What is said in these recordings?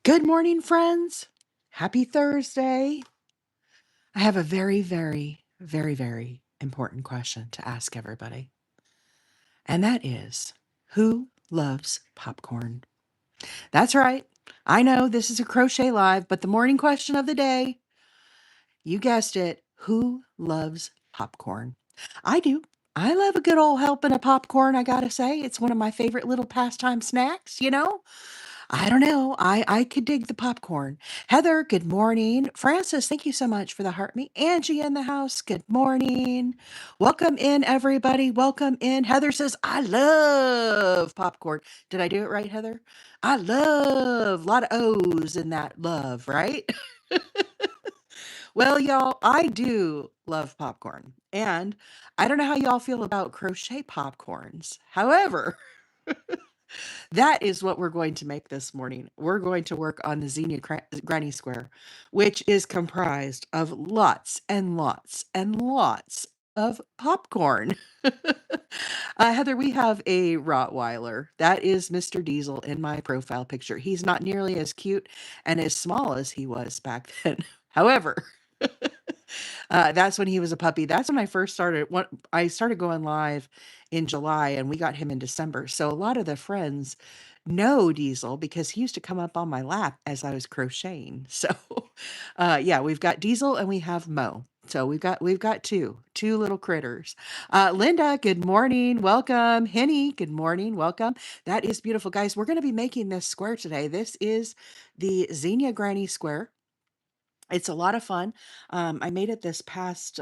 Good morning, friends. Happy Thursday. I have a very important question to ask everybody. And that is, who loves popcorn? That's right. I know this is a crochet live, but the morning question of the day, you guessed it, who loves popcorn? I do. I love a good old helping of popcorn, I gotta say. It's one of my favorite little pastime snacks. I don't know. I could dig the popcorn. Heather, good morning. Francis, thank you so much for the heart me. Angie in the house, good morning. Welcome in, everybody. Welcome in. Heather says, I love popcorn. Did I do it right, Heather? I love a lot of O's in that love, right? Well, y'all, I do love popcorn. And I don't know how y'all feel about crochet popcorns. However, that is what we're going to make this morning. We're going to work on the Zinnia Granny Square, which is comprised of lots and lots and lots of popcorn. Heather, we have a Rottweiler. That is Mr. Diesel in my profile picture. He's not nearly as cute and as small as he was back then. However, that's when he was a puppy. That's when I first started. I started going live in July, and we got him in December. So a lot of the friends know Diesel because he used to come up on my lap as I was crocheting. So, yeah, we've got Diesel and we have Mo. So we've got two little critters. Linda, good morning, welcome. Henny, good morning, welcome. That is beautiful, guys. We're going to be making this square today. This is the Zinnia Granny Square. It's a lot of fun. I made it this past,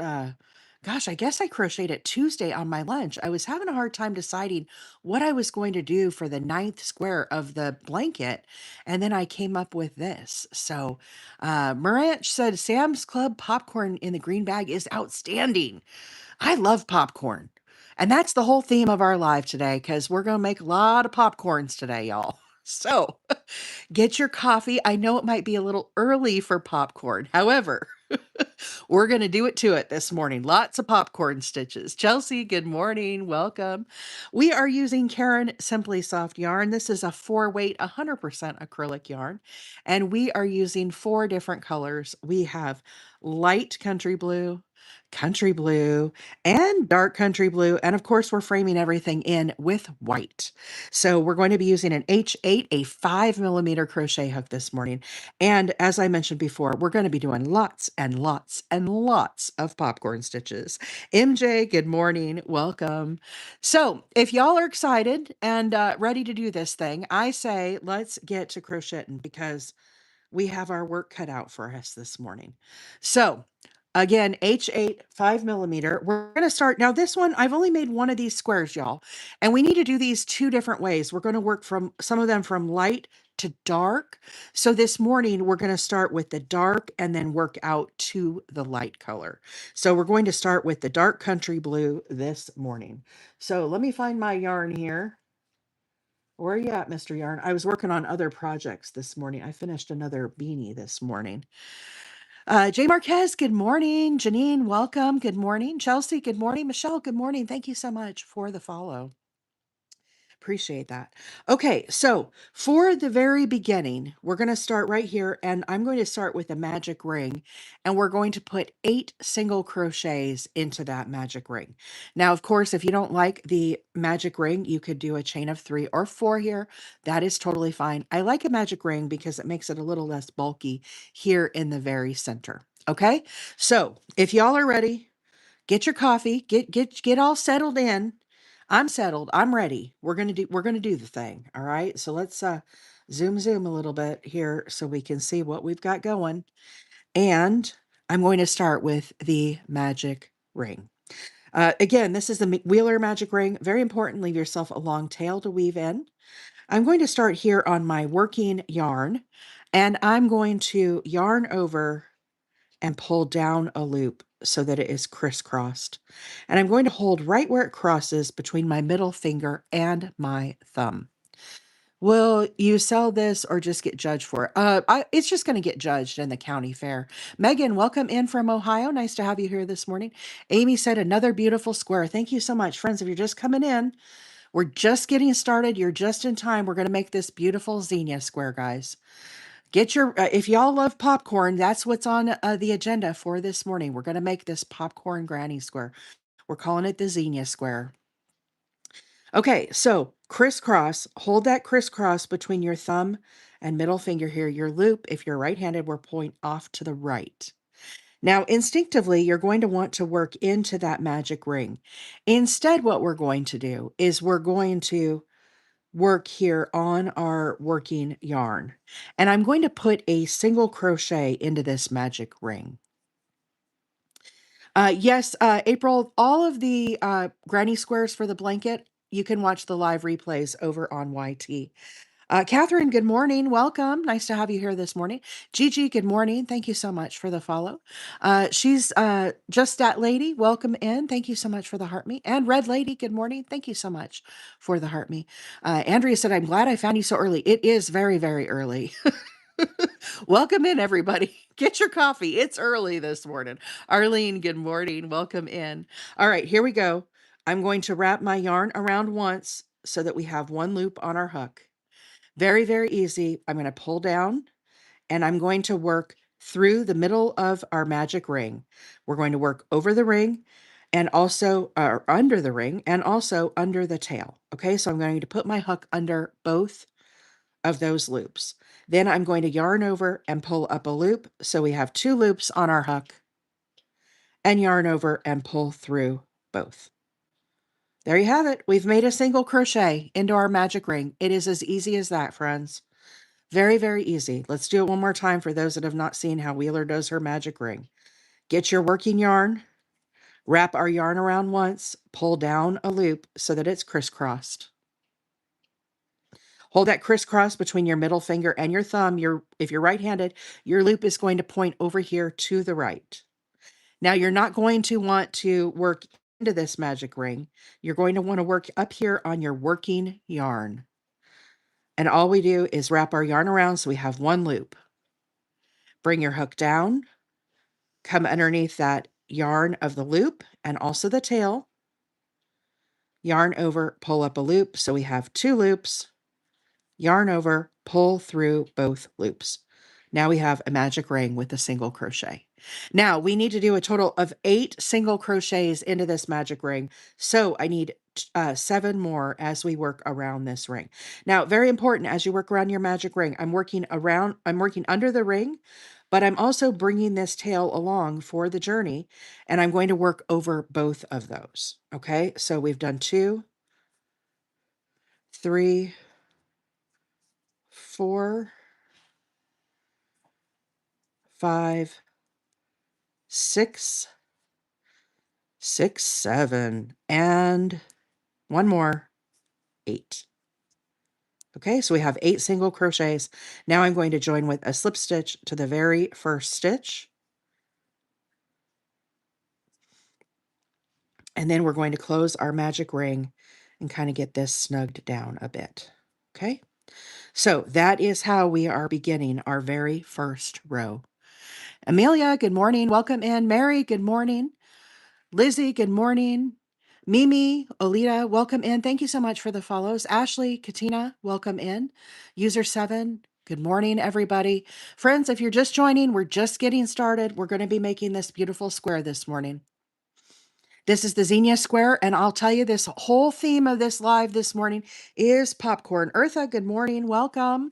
gosh, I guess I crocheted it Tuesday on my lunch. I was having a hard time deciding what I was going to do for the ninth square of the blanket. And then I came up with this. So, Maranch said Sam's Club popcorn in the green bag is outstanding. I love popcorn. And that's the whole theme of our live today because we're going to make a lot of popcorns today, y'all. So, get your coffee. I know it might be a little early for popcorn. However, we're going to do it to it this morning. Lots of popcorn stitches. Chelsea, good morning. Welcome. We are using Caron Simply Soft yarn. This is a 4-weight, 100% acrylic yarn. And we are using 4 different colors. We have light country blue, and dark country blue. And of course, we're framing everything in with white. So we're going to be using an H8, a 5 millimeter crochet hook this morning. And as I mentioned before, we're going to be doing lots and lots and lots of popcorn stitches. MJ, good morning. Welcome. So if y'all are excited and ready to do this thing, I say let's get to crocheting because we have our work cut out for us this morning. So again, H8, 5 millimeter. We're going to start. Now, this one, I've only made one of these squares, y'all. And we need to do these 2 different ways. We're going to work from some of them from light to dark. So this morning, we're going to start with the dark and then work out to the light color. So we're going to start with the dark country blue this morning. So let me find my yarn here. Where are you at, Mr. Yarn? I was working on other projects this morning. I finished another beanie this morning. Jay Marquez, good morning. Janine, welcome. Good morning. Chelsea, good morning. Michelle, good morning. Thank you so much for the follow. Appreciate that. Okay, so for the very beginning, we're going to start right here, and I'm going to start with a magic ring, and we're going to put 8 single crochets into that magic ring. Now, of course, if you don't like the magic ring, you could do a chain of 3 or 4 here. That is totally fine. I like a magic ring because it makes it a little less bulky here in the very center. Okay, so if y'all are ready, get your coffee, get all settled in. I'm settled. I'm ready. We're gonna do the thing. All right. So let's zoom a little bit here so we can see what we've got going. And I'm going to start with the magic ring. Again, this is the Wheeler magic ring. Very important, leave yourself a long tail to weave in. I'm going to start here on my working yarn, and I'm going to yarn over and pull down a loop so that it is crisscrossed. And I'm going to hold right where it crosses between my middle finger and my thumb. Will you sell this or just get judged for it? It's just going to get judged in the county fair. Megan, welcome in from Ohio. Nice to have you here this morning. Amy said another beautiful square. Thank you so much. Friends, if you're just coming in, we're just getting started. You're just in time. We're going to make this beautiful Zinnia square, guys. Get your, if y'all love popcorn, that's what's on the agenda for this morning. We're going to make this popcorn granny square. We're calling it the Zinnia square. Okay, so crisscross, hold that crisscross between your thumb and middle finger here. Your loop, if you're right-handed, will point off to the right. Now, instinctively, you're going to want to work into that magic ring. Instead, what we're going to do is we're going to work here on our working yarn. And I'm going to put a single crochet into this magic ring. Yes, April, all of the granny squares for the blanket, you can watch the live replays over on YT. Catherine, good morning. Welcome. Nice to have you here this morning. Gigi, good morning. Thank you so much for the follow. She's just that lady. Welcome in. Thank you so much for the heart me. And Red Lady, good morning. Thank you so much for the heart me. Andrea said, I'm glad I found you so early. It is very, very early. Welcome in, everybody. Get your coffee. It's early this morning. Arlene, good morning. Welcome in. All right, here we go. I'm going to wrap my yarn around once so that we have one loop on our hook. Very, very easy. I'm going to pull down and I'm going to work through the middle of our magic ring. We're going to work over the ring and also under the ring and also under the tail. Okay, so I'm going to put my hook under both of those loops. Then I'm going to yarn over and pull up a loop. So we have 2 loops on our hook and yarn over and pull through both. There you have it. We've made a single crochet into our magic ring. It is as easy as that, friends. Very, very easy. Let's do it one more time for those that have not seen how Wheeler does her magic ring. Get your working yarn, wrap our yarn around once, pull down a loop so that it's crisscrossed. Hold that crisscross between your middle finger and your thumb. If you're right-handed, your loop is going to point over here to the right. Now, you're not going to want to work into this magic ring. You're going to want to work up here on your working yarn. And all we do is wrap our yarn around so we have one loop. Bring your hook down, come underneath that yarn of the loop and also the tail. Yarn over, pull up a loop so we have 2 loops. Yarn over, pull through both loops. Now we have a magic ring with a single crochet. Now we need to do a total of 8 single crochets into this magic ring. So I need 7 more as we work around this ring. Now, very important as you work around your magic ring, I'm working under the ring, but I'm also bringing this tail along for the journey, and I'm going to work over both of those. Okay, so we've done 2, 3, 4, 5, 6, 6, 7, and one more, 8. Okay, so we have 8 single crochets. Now I'm going to join with a slip stitch to the very first stitch. And then we're going to close our magic ring and kind of get this snugged down a bit. Okay, so that is how we are beginning our very first row. Amelia, good morning. Welcome in. Mary, good morning. Lizzie, good morning. Mimi, Olita, welcome in. Thank you so much for the follows. Ashley, Katina, welcome in. User 7, good morning, everybody. Friends, if you're just joining, we're just getting started. We're going to be making this beautiful square this morning. This is the Zinnia square, and I'll tell you this whole theme of this live this morning is popcorn. Eartha, good morning. Welcome.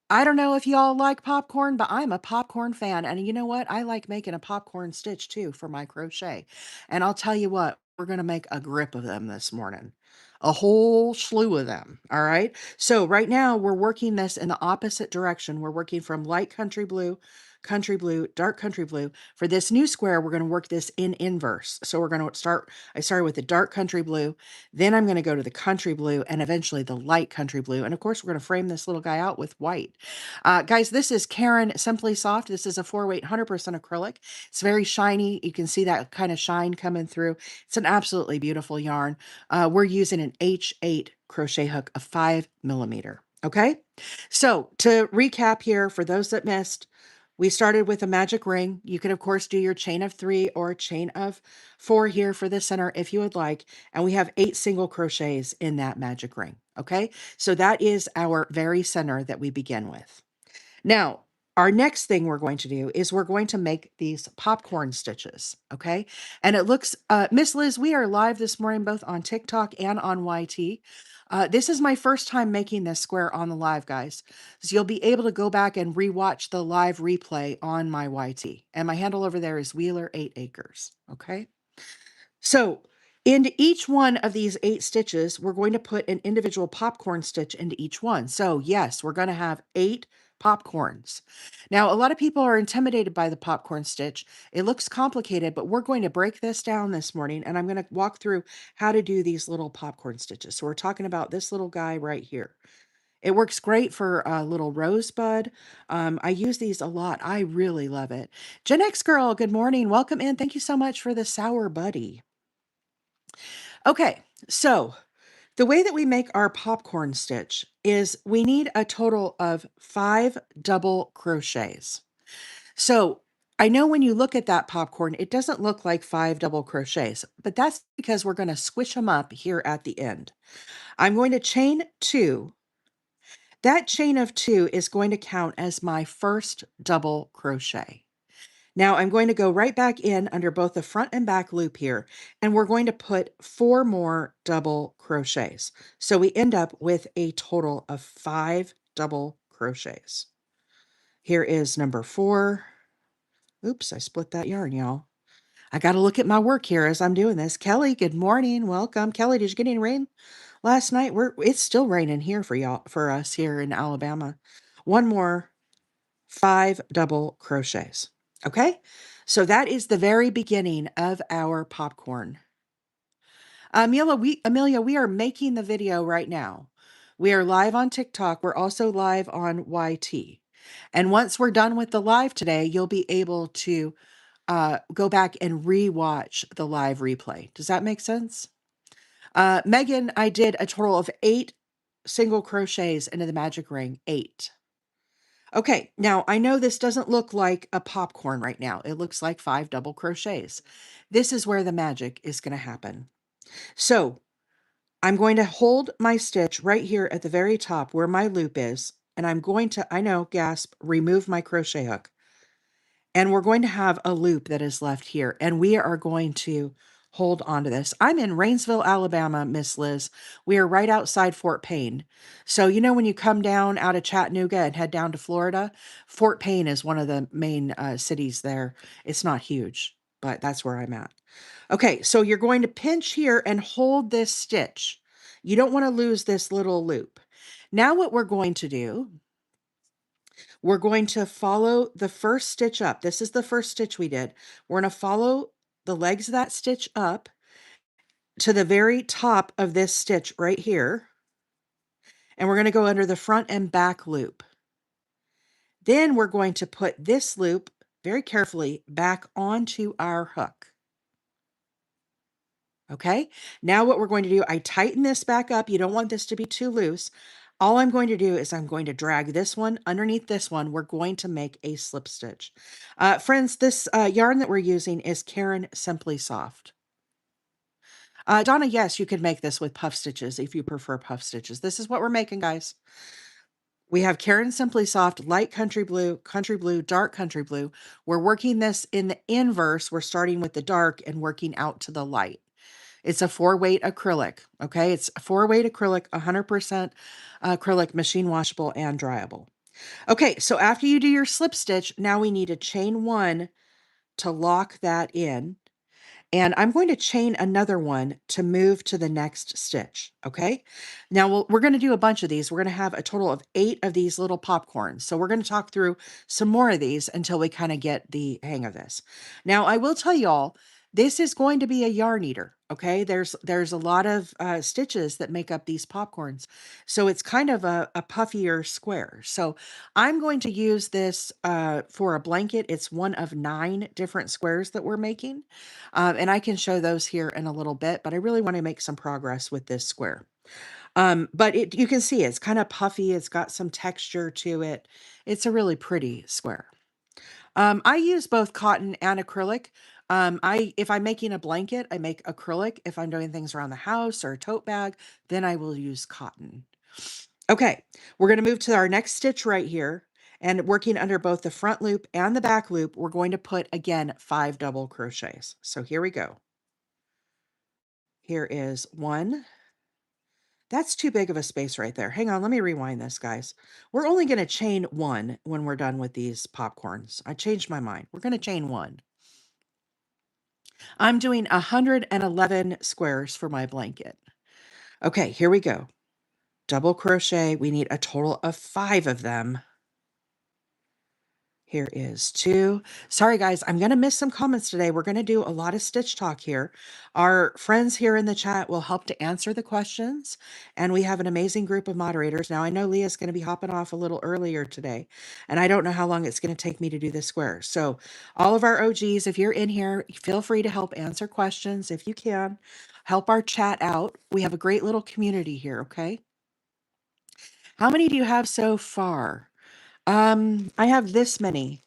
I don't know if y'all like popcorn, but I'm a popcorn fan. And you know what? I like making a popcorn stitch too for my crochet. And I'll tell you what, we're going to make a grip of them this morning. A whole slew of them. All right. So right now we're working this in the opposite direction. We're working from light country blue, dark country blue. For this new square, we're going to work this in inverse. So we're going to I started with the dark country blue, then I'm going to go to the country blue and eventually the light country blue. And of course, we're going to frame this little guy out with white. Guys, this is Caron Simply Soft. This is a 4-weight, 100% acrylic. It's very shiny. You can see that kind of shine coming through. It's an absolutely beautiful yarn. We're using an H8 crochet hook of 5mm. Okay, so to recap here, for those that missed, we started with a magic ring. You can, of course, do your chain of 3 or a chain of 4 here for the center if you would like. And we have 8 single crochets in that magic ring. Okay, so that is our very center that we begin with. Now, our next thing we're going to do is we're going to make these popcorn stitches, okay? And it looks, Miss Liz, we are live this morning both on TikTok and on YT. This is my first time making this square on the live, guys. So you'll be able to go back and rewatch the live replay on my YT. And my handle over there is Wheeler 8 Acres, okay? So into each one of these 8 stitches, we're going to put an individual popcorn stitch into each one. So yes, we're going to have 8 popcorns. Now, a lot of people are intimidated by the popcorn stitch. It looks complicated, but we're going to break this down this morning, and I'm going to walk through how to do these little popcorn stitches. So we're talking about this little guy right here. It works great for a little rosebud. I use these a lot. I really love it. Gen X girl, good morning. Welcome in. Thank you so much for the sour buddy. Okay, so the way that we make our popcorn stitch is we need a total of 5 double crochets. So I know when you look at that popcorn, it doesn't look like 5 double crochets, but that's because we're going to squish them up here at the end. I'm going to chain 2. That chain of 2 is going to count as my first double crochet. Now I'm going to go right back in under both the front and back loop here, and we're going to put 4 more double crochets. So we end up with a total of 5 double crochets. Here is number 4. Oops, I split that yarn, y'all. I got to look at my work here as I'm doing this. Kelly, good morning. Welcome. Kelly, did you get any rain last night? It's still raining here for us here in Alabama. One more 5 double crochets. Okay, so that is the very beginning of our popcorn. Amelia, we are making the video right now. We are live on TikTok. We're also live on YT. And once we're done with the live today, you'll be able to go back and rewatch the live replay. Does that make sense? Megan, I did a total of 8 single crochets into the magic ring. 8. Okay, now I know this doesn't look like a popcorn right now. It looks like 5 double crochets. This is where the magic is going to happen. So I'm going to hold my stitch right here at the very top where my loop is, and I'm going to, I know, gasp, remove my crochet hook. And we're going to have a loop that is left here, and we are going to hold on to this. I'm in Rainsville, Alabama, Miss Liz. We are right outside Fort Payne. So, you know, when you come down out of Chattanooga and head down to Florida, Fort Payne is one of the main cities there. It's not huge, but that's where I'm at. Okay, so you're going to pinch here and hold this stitch. You don't want to lose this little loop. Now what we're going to do, we're going to follow the first stitch up. This is the first stitch we did. We're going to follow the legs of that stitch up to the very top of this stitch right here. And we're going to go under the front and back loop. Then we're going to put this loop very carefully back onto our hook. Okay, now what we're going to do, I tighten this back up. You don't want this to be too loose. All I'm going to do is I'm going to drag this one underneath this one. We're going to make a slip stitch. Friends, this yarn that we're using is Caron Simply Soft. Donna, yes, you could make this with puff stitches if you prefer puff stitches. This is what we're making, guys. We have Caron Simply Soft, light country blue, dark country blue. We're working this in the inverse. We're starting with the dark and working out to the light. It's a 4-weight acrylic, okay? It's a 4-weight acrylic, 100% acrylic, machine washable and dryable. Okay, so after you do your slip stitch, now we need to chain 1 to lock that in. And I'm going to chain another one to move to the next stitch, okay? Now, we're going to do a bunch of these. We're going to have a total of 8 of these little popcorns. So we're going to talk through some more of these until we kind of get the hang of this. Now, I will tell y'all, this is going to be a yarn eater, okay? There's a lot of stitches that make up these popcorns. So it's kind of a puffier square. So I'm going to use this for a blanket. It's one of 9 different squares that we're making. And I can show those here in a little bit, but I really want to make some progress with this square. But you can see it's kind of puffy. It's got some texture to it. It's a really pretty square. I use both cotton and acrylic. If I'm making a blanket, I make acrylic. If I'm doing things around the house or a tote bag, then I will use cotton. Okay, we're going to move to our next stitch right here. And working under both the front loop and the back loop, we're going to put, again, 5 double crochets. So here we go. Here is 1. That's too big of a space right there. Hang on, let me rewind this, guys. We're only going to chain 1 when we're done with these popcorns. I changed my mind. We're going to chain 1. I'm doing 111 squares for my blanket. Okay, here we go. Double crochet. We need a total of 5 of them. Here is 2. Sorry, guys, I'm going to miss some comments today. We're going to do a lot of stitch talk here. Our friends here in the chat will help to answer the questions, and we have an amazing group of moderators. Now, I know Leah's going to be hopping off a little earlier today, and I don't know how long it's going to take me to do this square. So all of our OGs, if you're in here, feel free to help answer questions if you can. Help our chat out. We have a great little community here, okay? How many do you have so far? I have this many.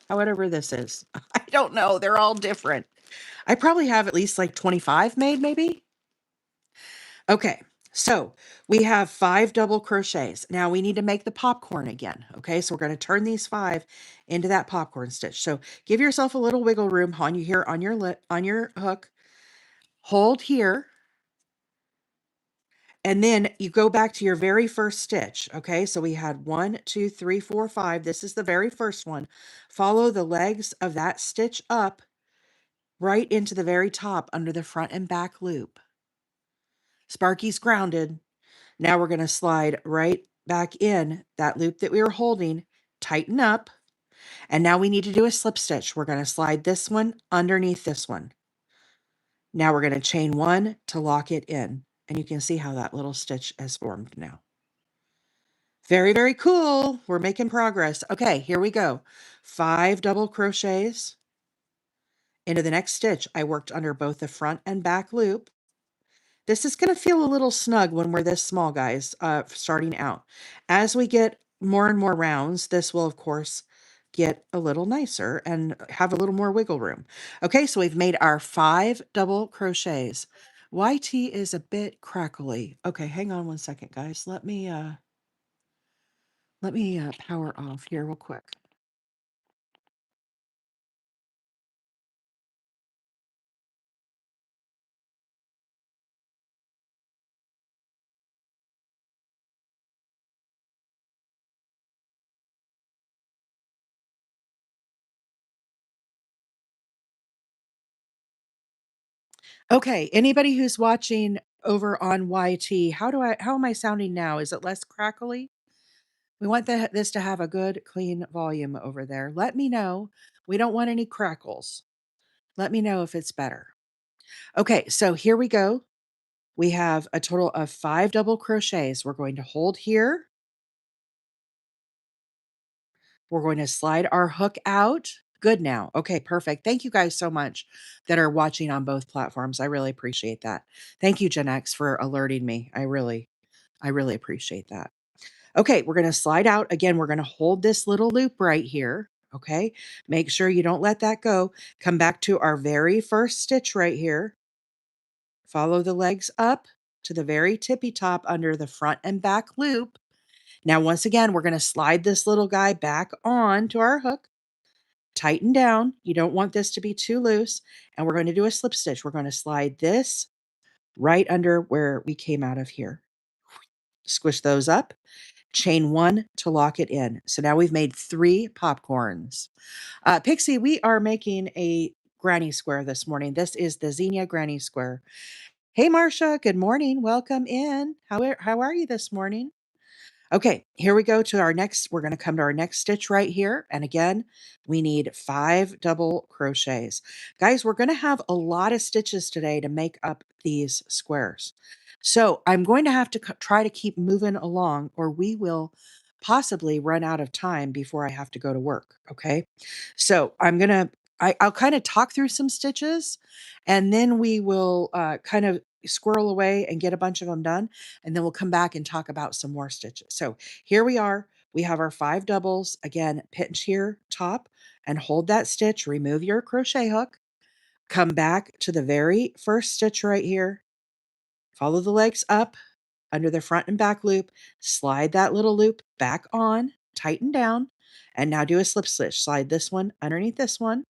Whatever this is. I don't know. They're all different. I probably have at least like 25 made, maybe. Okay. So we have 5 double crochets. Now we need to make the popcorn again. Okay. So we're going to turn these 5 into that popcorn stitch. So give yourself a little wiggle room on you here on your hook. Hold here. And then you go back to your very first stitch. Okay. So we had 1, 2, 3, 4, 5. This is the very first one. Follow the legs of that stitch up right into the very top under the front and back loop. Sparky's grounded. Now we're going to slide right back in that loop that we were holding, tighten up, and now we need to do a slip stitch. We're going to slide this one underneath this one. Now we're going to chain 1 to lock it in, and you can see how that little stitch has formed now. Very, very cool. We're making progress. Okay, here we go. 5 double crochets into the next stitch. I worked under both the front and back loop. This is going to feel a little snug when we're this small, guys, starting out. As we get more and more rounds, this will, of course, get a little nicer and have a little more wiggle room. Okay, so we've made our 5 double crochets. YT is a bit crackly. Okay, hang on one second, guys. Let me power off here real quick. Okay, anybody who's watching over on YT, how am I sounding now? Is it less crackly? We want this to have a good, clean volume over there. Let me know. We don't want any crackles. Let me know if it's better. Okay, so here we go. We have a total of 5 double crochets. We're going to hold here. We're going to slide our hook out. Good now. Okay, perfect. Thank you guys so much that are watching on both platforms. I really appreciate that. Thank you, Gen X, for alerting me. I really appreciate that. Okay, we're going to slide out. Again, we're going to hold this little loop right here. Okay, make sure you don't let that go. Come back to our very first stitch right here. Follow the legs up to the very tippy top under the front and back loop. Now, once again, we're going to slide this little guy back on to our hook. Tighten down. You don't want this to be too loose. And we're going to do a slip stitch. We're going to slide this right under where we came out of here. Squish those up. Chain 1 to lock it in. So now we've made 3 popcorns. Pixie, we are making a granny square this morning. This is the Zinnia granny square. Hey, Marcia, good morning. Welcome in. How are you this morning? Okay, here we go to our next. We're going to come to our next stitch right here. And again, we need 5 double crochets. Guys, we're going to have a lot of stitches today to make up these squares. So I'm going to have to try to keep moving along, or we will possibly run out of time before I have to go to work. Okay. So I'll kind of talk through some stitches, and then we will kind of squirrel away and get a bunch of them done. And then we'll come back and talk about some more stitches. So here we are. We have our 5 doubles. Again, pinch here, top, and hold that stitch. Remove your crochet hook. Come back to the very first stitch right here. Follow the legs up under the front and back loop. Slide that little loop back on. Tighten down. And now do a slip stitch. Slide this one underneath this one,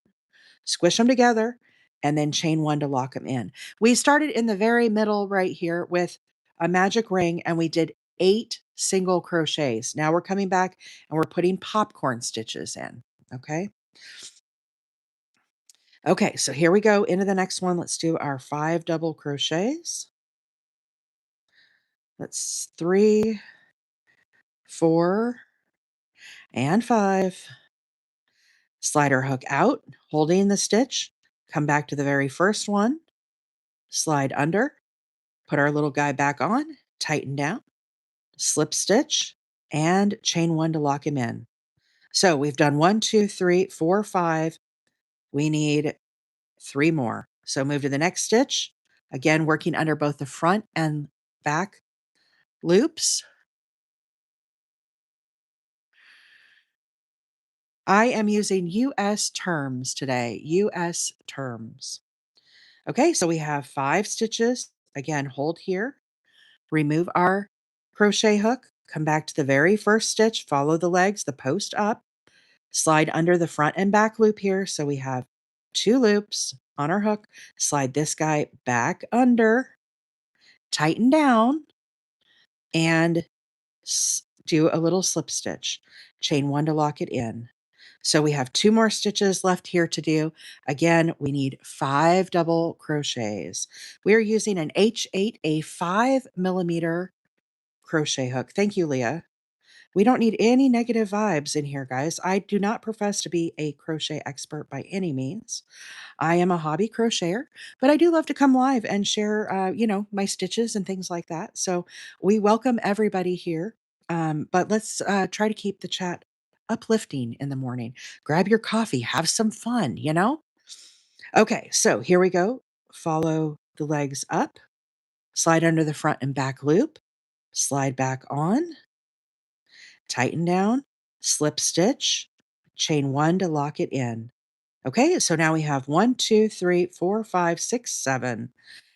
squish them together, and then chain one to lock them in. We started in the very middle right here with a magic ring and we did 8 single crochets. Now we're coming back and we're putting popcorn stitches in. Okay. Okay, so here we go into the next one. Let's do our 5 double crochets. That's 3, 4, and 5. Slide our hook out, holding the stitch. Come back to the very first one, slide under, put our little guy back on, tighten down, slip stitch, and chain one to lock him in. So we've done 1, 2, 3, 4, 5. We need 3 more. So move to the next stitch. Again, working under both the front and back loops. I am using US terms today, US terms. Okay, so we have 5 stitches. Again, hold here, remove our crochet hook, come back to the very first stitch, follow the legs, the post up, slide under the front and back loop here. So we have 2 loops on our hook, slide this guy back under, tighten down, and do a little slip stitch, chain one to lock it in. So we have 2 more stitches left here to do. Again, we need 5 double crochets. We are using an H8, a 5 millimeter crochet hook. Thank you, Leah. We don't need any negative vibes in here, guys. I do not profess to be a crochet expert by any means. I am a hobby crocheter, but I do love to come live and share, my stitches and things like that. So we welcome everybody here. But let's try to keep the chat uplifting in the morning. Grab your coffee, have some fun. Okay, so here we go. Follow the legs up, slide under the front and back loop, slide back on, tighten down, slip stitch, chain one to lock it in. Okay, so now we have 1, 2, 3, 4, 5, 6, 7.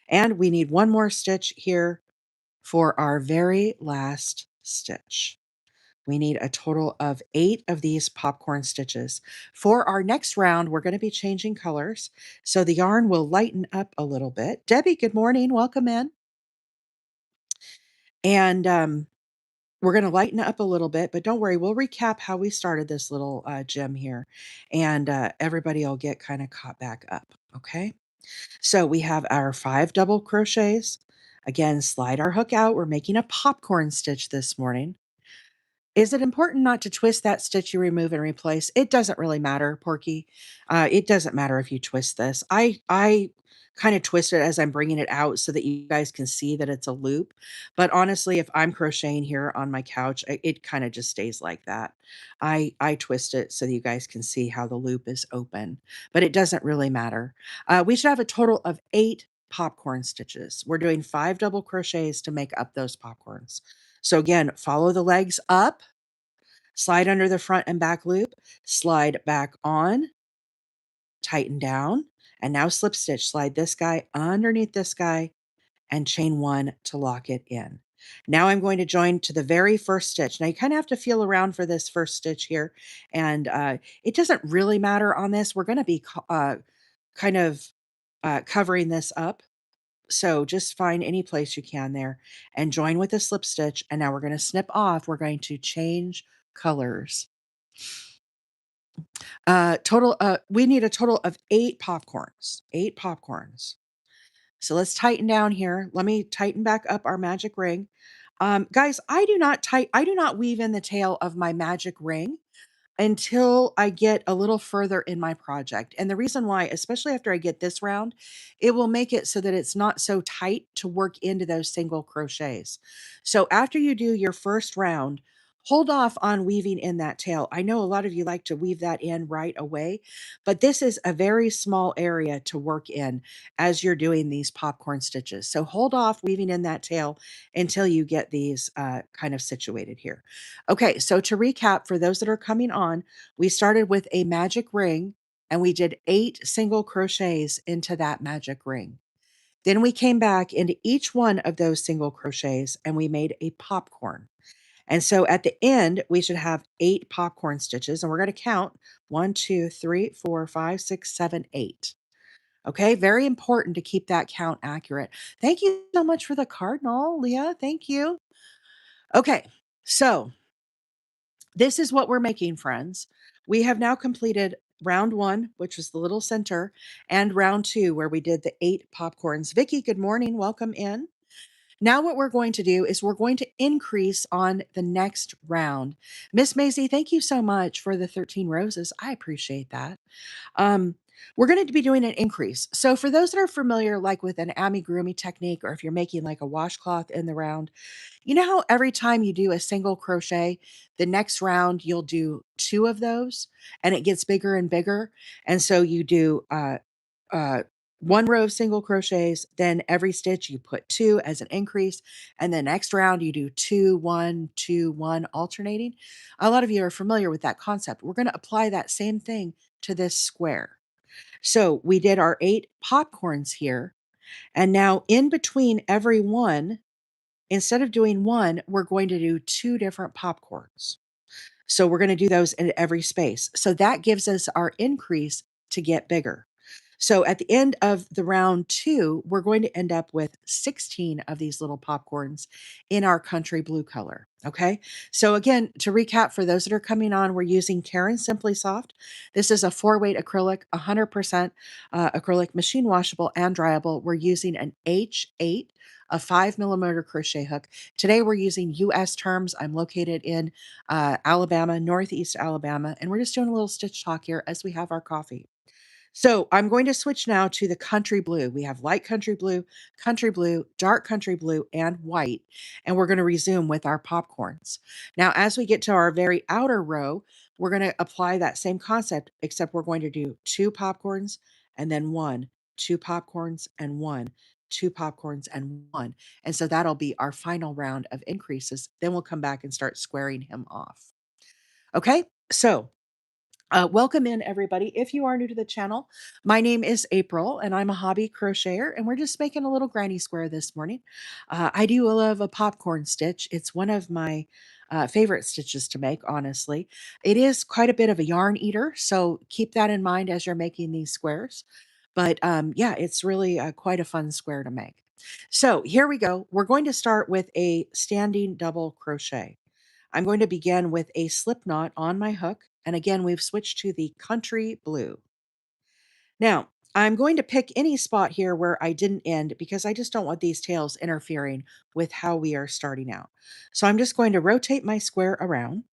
And we need one more stitch here for our very last stitch. We need a total of 8 of these popcorn stitches. For our next round, we're going to be changing colors, so the yarn will lighten up a little bit. Debbie, good morning. Welcome in. And we're going to lighten up a little bit, but don't worry, we'll recap how we started this little gem here, and everybody will get kind of caught back up. Okay. So we have our 5 double crochets. Again, slide our hook out. We're making a popcorn stitch this morning. Is it important not to twist that stitch you remove and replace? It doesn't really matter, Porky. It doesn't matter if you twist this. I kind of twist it as I'm bringing it out so that you guys can see that it's a loop. But honestly, if I'm crocheting here on my couch, it kind of just stays like that. I twist it so that you guys can see how the loop is open, but it doesn't really matter. We should have a total of 8 popcorn stitches. We're doing 5 double crochets to make up those popcorns. So again, follow the legs up, slide under the front and back loop, slide back on, tighten down, and now slip stitch. Slide this guy underneath this guy and chain one to lock it in. Now I'm going to join to the very first stitch. Now you kind of have to feel around for this first stitch here, and it doesn't really matter on this. We're going to be kind of covering this up. So just find any place you can there and join with a slip stitch. And now we're going to snip off. We're going to change colors. We need a total of 8 popcorns. 8 popcorns. So let's tighten down here. Let me tighten back up our magic ring. Guys, I do not weave in the tail of my magic ring until I get a little further in my project. And the reason why, especially after I get this round, it will make it so that it's not so tight to work into those single crochets. So after you do your first round, hold off on weaving in that tail. I know a lot of you like to weave that in right away, but this is a very small area to work in as you're doing these popcorn stitches. So hold off weaving in that tail until you get these kind of situated here. Okay, so to recap, for those that are coming on, we started with a magic ring and we did 8 single crochets into that magic ring. Then we came back into each one of those single crochets and we made a popcorn. And so at the end, we should have 8 popcorn stitches, and we're going to count 1, 2, 3, 4, 5, 6, 7, 8. Okay, very important to keep that count accurate. Thank you so much for the cardinal, Leah. Thank you. Okay, so this is what we're making, friends. We have now completed round 1, which was the little center, and round 2, where we did the 8 popcorns. Vicky, good morning. Welcome in. Now, what we're going to do is we're going to increase on the next round. Miss Maisie, thank you so much for the 13 roses. I appreciate that. Um, we're going to be doing an increase. So, for those that are familiar, like with an amigurumi technique, or if you're making like a washcloth in the round, you know how every time you do a single crochet, the next round you'll do 2 of those and it gets bigger and bigger. And so you do uh, 1 row of single crochets, then every stitch you put 2 as an increase, and the next round you do 2, 1, 2, 1, alternating. A lot of you are familiar with that concept. We're going to apply that same thing to this square. So we did our 8 popcorns here, and now in between every one, instead of doing 1, we're going to do 2 different popcorns. So we're going to do those in every space. So that gives us our increase to get bigger. So at the end of the round 2, we're going to end up with 16 of these little popcorns in our country blue color. Okay. So again, to recap for those that are coming on, we're using Caron Simply Soft. This is a 4-weight acrylic, 100% acrylic, machine washable and dryable. We're using an H8, a 5 millimeter crochet hook. Today we're using US terms. I'm located in Alabama, Northeast Alabama, and we're just doing a little stitch talk here as we have our coffee. So I'm going to switch now to the country blue. We have light country blue, dark country blue, and white. And we're going to resume with our popcorns. Now, as we get to our very outer row, we're going to apply that same concept, except we're going to do 2 popcorns and then 1, 2 popcorns and 1, 2 popcorns and 1. And so that'll be our final round of increases. Then we'll come back and start squaring him off. Okay, so welcome in, everybody. If you are new to the channel, my name is April, and I'm a hobby crocheter, and we're just making a little granny square this morning. I do love a popcorn stitch. It's one of my favorite stitches to make, honestly. It is quite a bit of a yarn eater, so keep that in mind as you're making these squares. But yeah, it's really quite a fun square to make. So here we go. We're going to start with a standing double crochet. I'm going to begin with a slip knot on my hook. And again, we've switched to the country blue. Now, I'm going to pick any spot here where I didn't end because I just don't want these tails interfering with how we are starting out. So I'm just going to rotate my square around.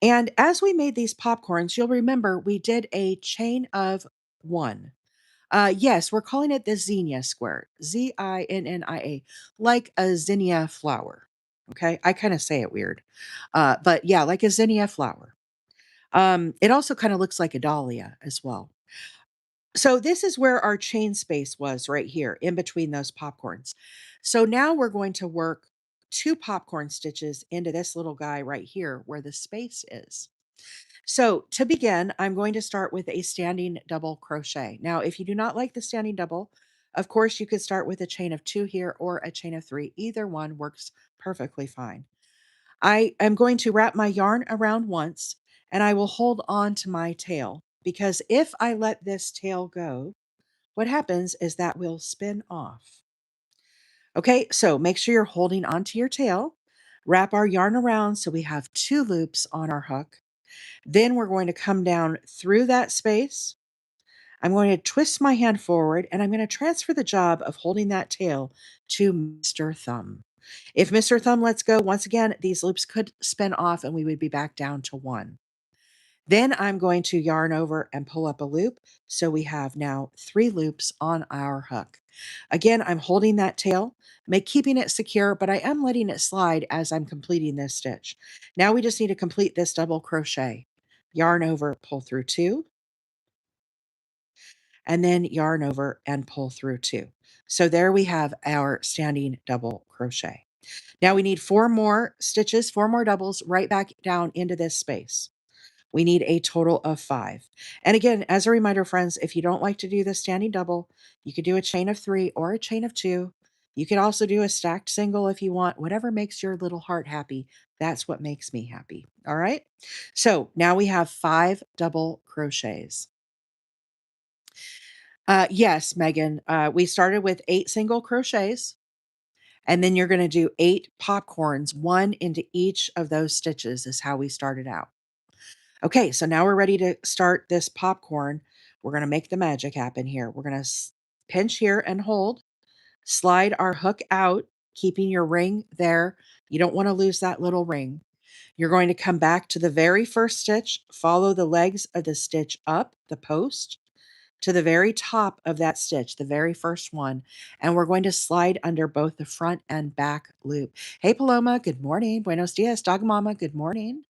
And as we made these popcorns, you'll remember we did a chain of 1. Yes, we're calling it the Zinnia square, Zinnia, like a zinnia flower. Okay, I kind of say it weird, but yeah, like a zinnia flower. It also kind of looks like a dahlia as well. So this is where our chain space was right here in between those popcorns. So now we're going to work 2 popcorn stitches into this little guy right here where the space is. So to begin, I'm going to start with a standing double crochet. Now, if you do not like the standing double, of course, you could start with a chain of 2 here or a chain of 3. Either one works perfectly fine. I am going to wrap my yarn around once and I will hold on to my tail because if I let this tail go, what happens is that will spin off. Okay, so make sure you're holding onto your tail. Wrap our yarn around so we have 2 loops on our hook. Then we're going to come down through that space. I'm going to twist my hand forward and I'm going to transfer the job of holding that tail to Mr. Thumb. If Mr. Thumb lets go, once again, these loops could spin off and we would be back down to 1. Then I'm going to yarn over and pull up a loop. So we have now 3 loops on our hook. Again, I'm holding that tail, keeping it secure, but I am letting it slide as I'm completing this stitch. Now we just need to complete this double crochet. Yarn over, pull through 2, and then yarn over and pull through 2. So there we have our standing double crochet. Now we need 4 more stitches, 4 more doubles right back down into this space. We need a total of 5. And again, as a reminder, friends, if you don't like to do the standing double, you could do a chain of 3 or a chain of 2. You could also do a stacked single if you want, whatever makes your little heart happy. That's what makes me happy. All right. So now we have 5 double crochets. Yes, Megan. We started with 8 single crochets, and then you're going to do 8 popcorns, one into each of those stitches, is how we started out. Okay, so now we're ready to start this popcorn. We're going to make the magic happen here. We're going to pinch here and hold, slide our hook out, keeping your ring there. You don't want to lose that little ring. You're going to come back to the very first stitch, follow the legs of the stitch up the post to the very top of that stitch, the very first one, and we're going to slide under both the front and back loop. Hey, Paloma, good morning. Buenos dias. Dog Mama, good morning.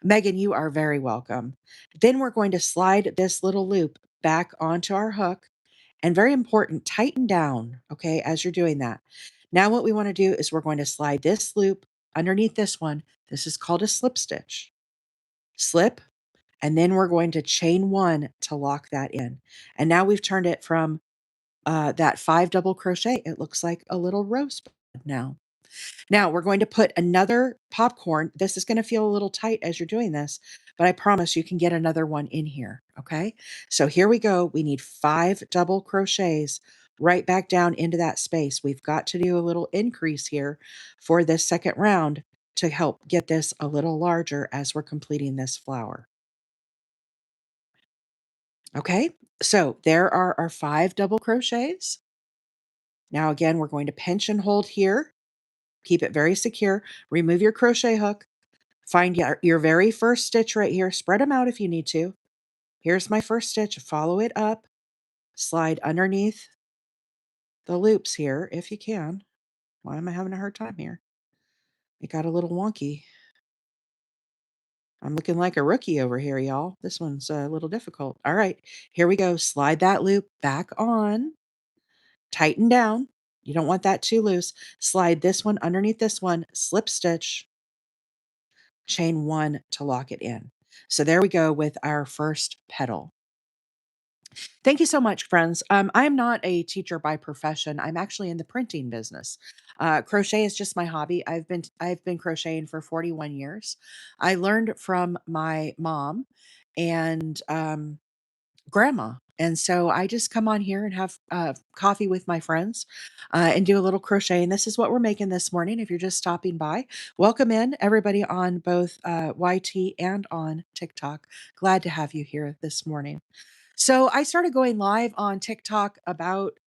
Megan, you are very welcome. Then we're going to slide this little loop back onto our hook, and very important, tighten down, okay, as you're doing that. Now what we want to do is we're going to slide this loop underneath this one. This is called a slip stitch. Slip, and then we're going to chain one to lock that in. And now we've turned it from that 5 double crochet. It looks like a little rose bud now. Now we're going to put another popcorn. This is going to feel a little tight as you're doing this, but I promise you can get another one in here. Okay. So here we go. We need 5 double crochets right back down into that space. We've got to do a little increase here for this second round to help get this a little larger as we're completing this flower. Okay, so there are our 5 double crochets. Now, again, we're going to pinch and hold here. Keep it very secure. Remove your crochet hook. Find your very first stitch right here. Spread them out if you need to. Here's my first stitch. Follow it up. Slide underneath the loops here if you can. Why am I having a hard time here? It got a little wonky. I'm looking like a rookie over here, y'all. This one's a little difficult. All right, here we go. Slide that loop back on. Tighten down. You don't want that too loose. Slide this one underneath this one, slip stitch, chain one to lock it in. So there we go with our first petal. Thank you so much, friends. I'm not a teacher by profession. I'm actually in the printing business. Crochet is just my hobby. I've been crocheting for 41 years. I learned from my mom and grandma. And so I just come on here and have coffee with my friends and do a little crochet. And this is what we're making this morning. If you're just stopping by, welcome in everybody on both YT and on TikTok. Glad to have you here this morning. So I started going live on TikTok about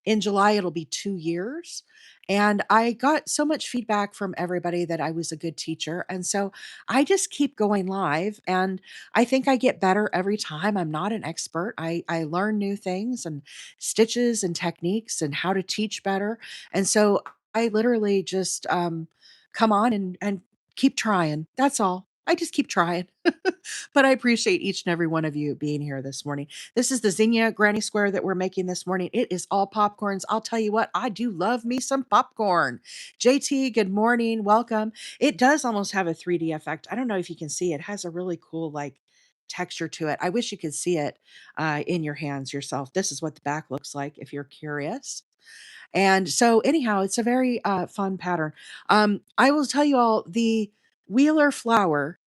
in July, it'll be 2 years. And I got so much feedback from everybody that I was a good teacher. And so I just keep going live. And I think I get better every time. I'm not an expert. I learn new things and stitches and techniques and how to teach better. And so I literally just come on and keep trying. That's all. I just keep trying. But I appreciate each and every one of you being here this morning. This is the Zinnia Granny Square that we're making this morning. It is all popcorns. I'll tell you what, I do love me some popcorn. JT, good morning. Welcome. It does almost have a 3D effect. I don't know if you can see it. It has a really cool, like, texture to it. I wish you could see it in your hands yourself. This is what the back looks like if you're curious. And so, anyhow, it's a very fun pattern. I will tell you all the Wheeler flower.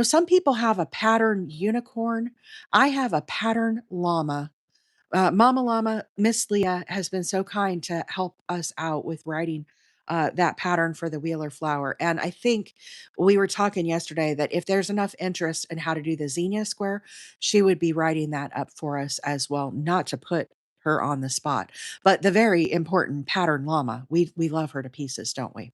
Some people have a pattern unicorn. I have a pattern llama. Mama Llama, Miss Leah, has been so kind to help us out with writing that pattern for the Wheeler flower. And I think we were talking yesterday that if there's enough interest in how to do the Xenia square, she would be writing that up for us as well, not to put her on the spot. But the very important pattern llama, we love her to pieces, don't we?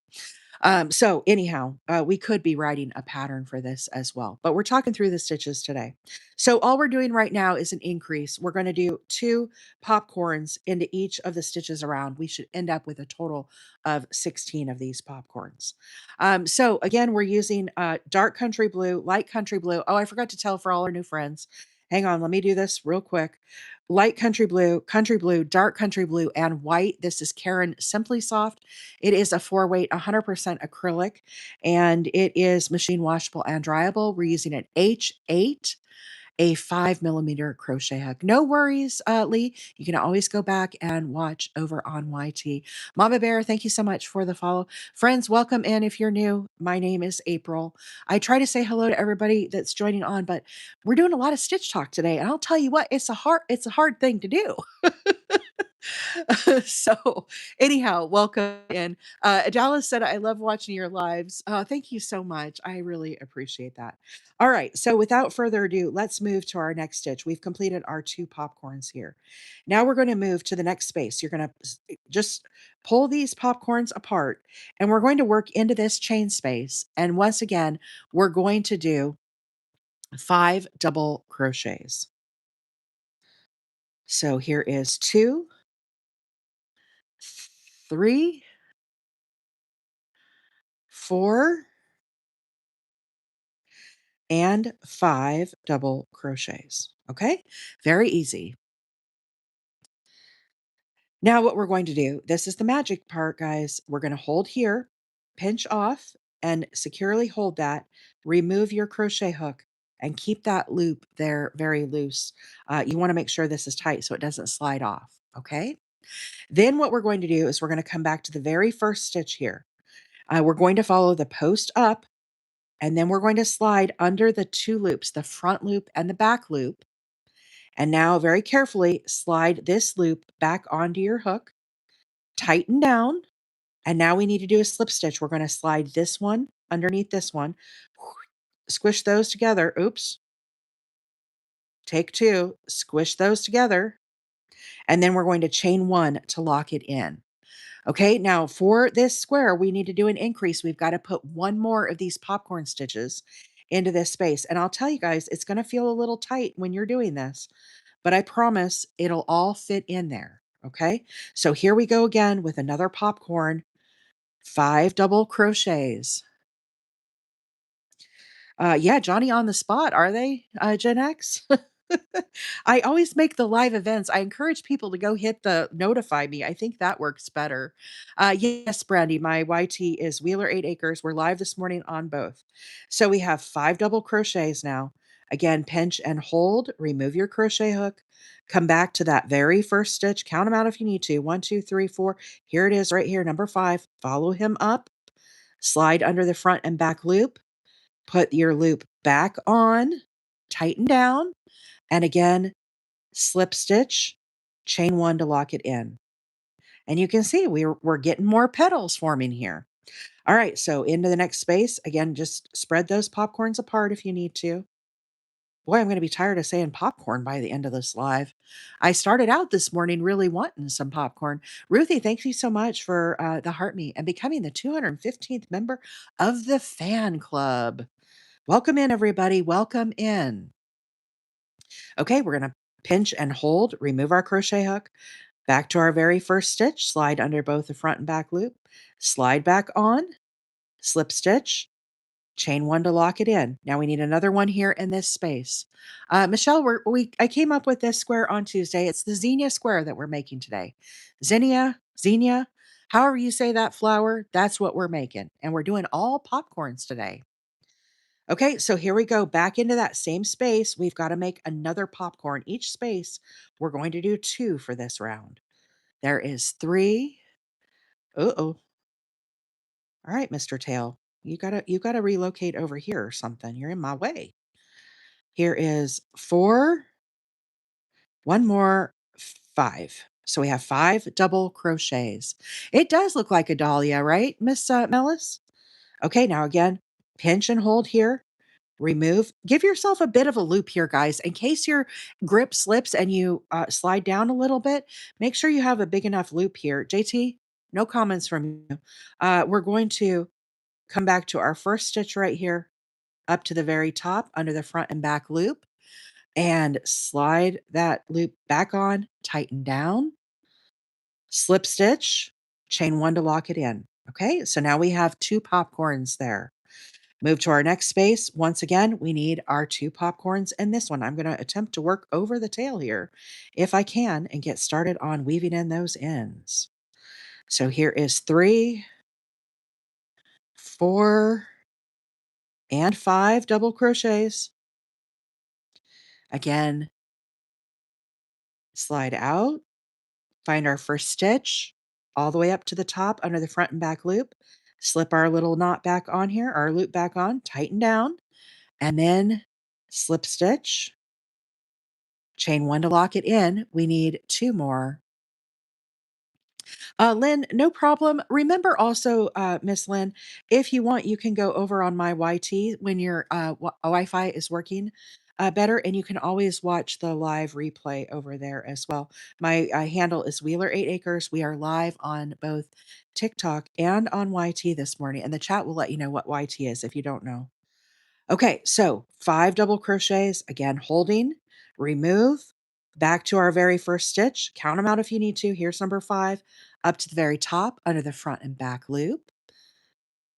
So anyhow, we could be writing a pattern for this as well, but we're talking through the stitches today. So all we're doing right now is an increase. We're going to do 2 popcorns into each of the stitches around. We should end up with a total of 16 of these popcorns. So again, we're using dark country blue, light country blue. Oh, I forgot to tell for all our new friends. Hang on, let me do this real quick. Light country blue, dark country blue, and white. This is Caron Simply Soft. It is a 4-weight, 100% acrylic, and it is machine washable and dryable. We're using an H8, a 5 millimeter crochet hook. No worries, Lee. You can always go back and watch over on YT. Mama Bear, thank you so much for the follow. Friends, welcome in if you're new. My name is April. I try to say hello to everybody that's joining on, but we're doing a lot of stitch talk today. And I'll tell you what, it's a hard thing to do. So anyhow, welcome in. Dallas said, I love watching your lives. Thank you so much. I really appreciate that. All right. So without further ado, let's move to our next stitch. We've completed our 2 popcorns here. Now we're going to move to the next space. You're going to just pull these popcorns apart and we're going to work into this chain space. And once again, we're going to do 5 double crochets. So here is 2, 3, 4, and 5 double crochets. Okay, very easy. Now, what we're going to do, this is the magic part, guys. We're going to hold here, pinch off, and securely hold that. Remove your crochet hook and keep that loop there very loose. You want to make sure this is tight so it doesn't slide off. Okay. Then, what we're going to do is we're going to come back to the very first stitch here. We're going to follow the post up, and then we're going to slide under the 2 loops, the front loop and the back loop. And now very carefully slide this loop back onto your hook, tighten down, and now we need to do a slip stitch. We're going to slide this one underneath this one, squish those together. Oops. Take 2, squish those together, and then we're going to chain 1 to lock it in. Okay, now for this square, we need to do an increase. We've got to put 1 more of these popcorn stitches into this space. And I'll tell you guys, it's going to feel a little tight when you're doing this, but I promise it'll all fit in there. Okay, so here we go again with another popcorn, 5 double crochets. Yeah, Johnny on the spot, are they, Gen X? I always make the live events. I encourage people to go hit the notify me. I think that works better. Yes, Brandy, my YT is Wheeler 8 Acres. We're live this morning on both. So we have 5 double crochets now. Again, pinch and hold, remove your crochet hook, come back to that very first stitch, count them out if you need to. 1, 2, 3, 4. Here it is right here, number 5. Follow him up, slide under the front and back loop, put your loop back on, tighten down, and again, slip stitch, chain 1 to lock it in. And you can see we're getting more petals forming here. All right, so into the next space. Again, just spread those popcorns apart if you need to. Boy, I'm going to be tired of saying popcorn by the end of this live. I started out this morning really wanting some popcorn. Ruthie, thank you so much for the heart me and becoming the 215th member of the fan club. Welcome in, everybody. Welcome in. Okay, we're going to pinch and hold, remove our crochet hook, back to our very first stitch, slide under both the front and back loop, slide back on, slip stitch, chain 1 to lock it in. Now we need another one here in this space. Michelle, I came up with this square on Tuesday. It's the Zinnia square that we're making today. Zinnia, however you say that flower, that's what we're making. And we're doing all popcorns today. Okay, so here we go back into that same space. We've got to make another popcorn. Each space, we're going to do 2 for this round. There is 3. Uh-oh. All right, Mr. Tail. You gotta relocate over here or something. You're in my way. Here is 4, 1 more, 5. So we have 5 double crochets. It does look like a dahlia, right, Miss Mellis? Okay, now again, pinch and hold here. Remove. Give yourself a bit of a loop here, guys. In case your grip slips and you slide down a little bit, make sure you have a big enough loop here. JT, no comments from you. We're going to come back to our first stitch right here, up to the very top under the front and back loop, and slide that loop back on, tighten down, slip stitch, chain 1 to lock it in. Okay, so now we have 2 popcorns there. Move to our next space. Once again, we need our 2 popcorns and this one. I'm going to attempt to work over the tail here if I can and get started on weaving in those ends. So here is 3, 4, and 5 double crochets. Again, slide out, find our first stitch all the way up to the top under the front and back loop, slip our little knot back on here, our loop back on, tighten down, and then slip stitch, chain 1 to lock it in. We need 2 more. Lynn, no problem. Remember also, Miss Lynn, if you want, you can go over on my YT when your Wi-Fi is working better, and you can always watch the live replay over there as well. My handle is Wheeler 8 Acres. We are live on both TikTok and on YT this morning, and the chat will let you know what YT is if you don't know. Okay, so 5 double crochets, again, holding, remove, back to our very first stitch, count them out if you need to. Here's number 5, up to the very top under the front and back loop.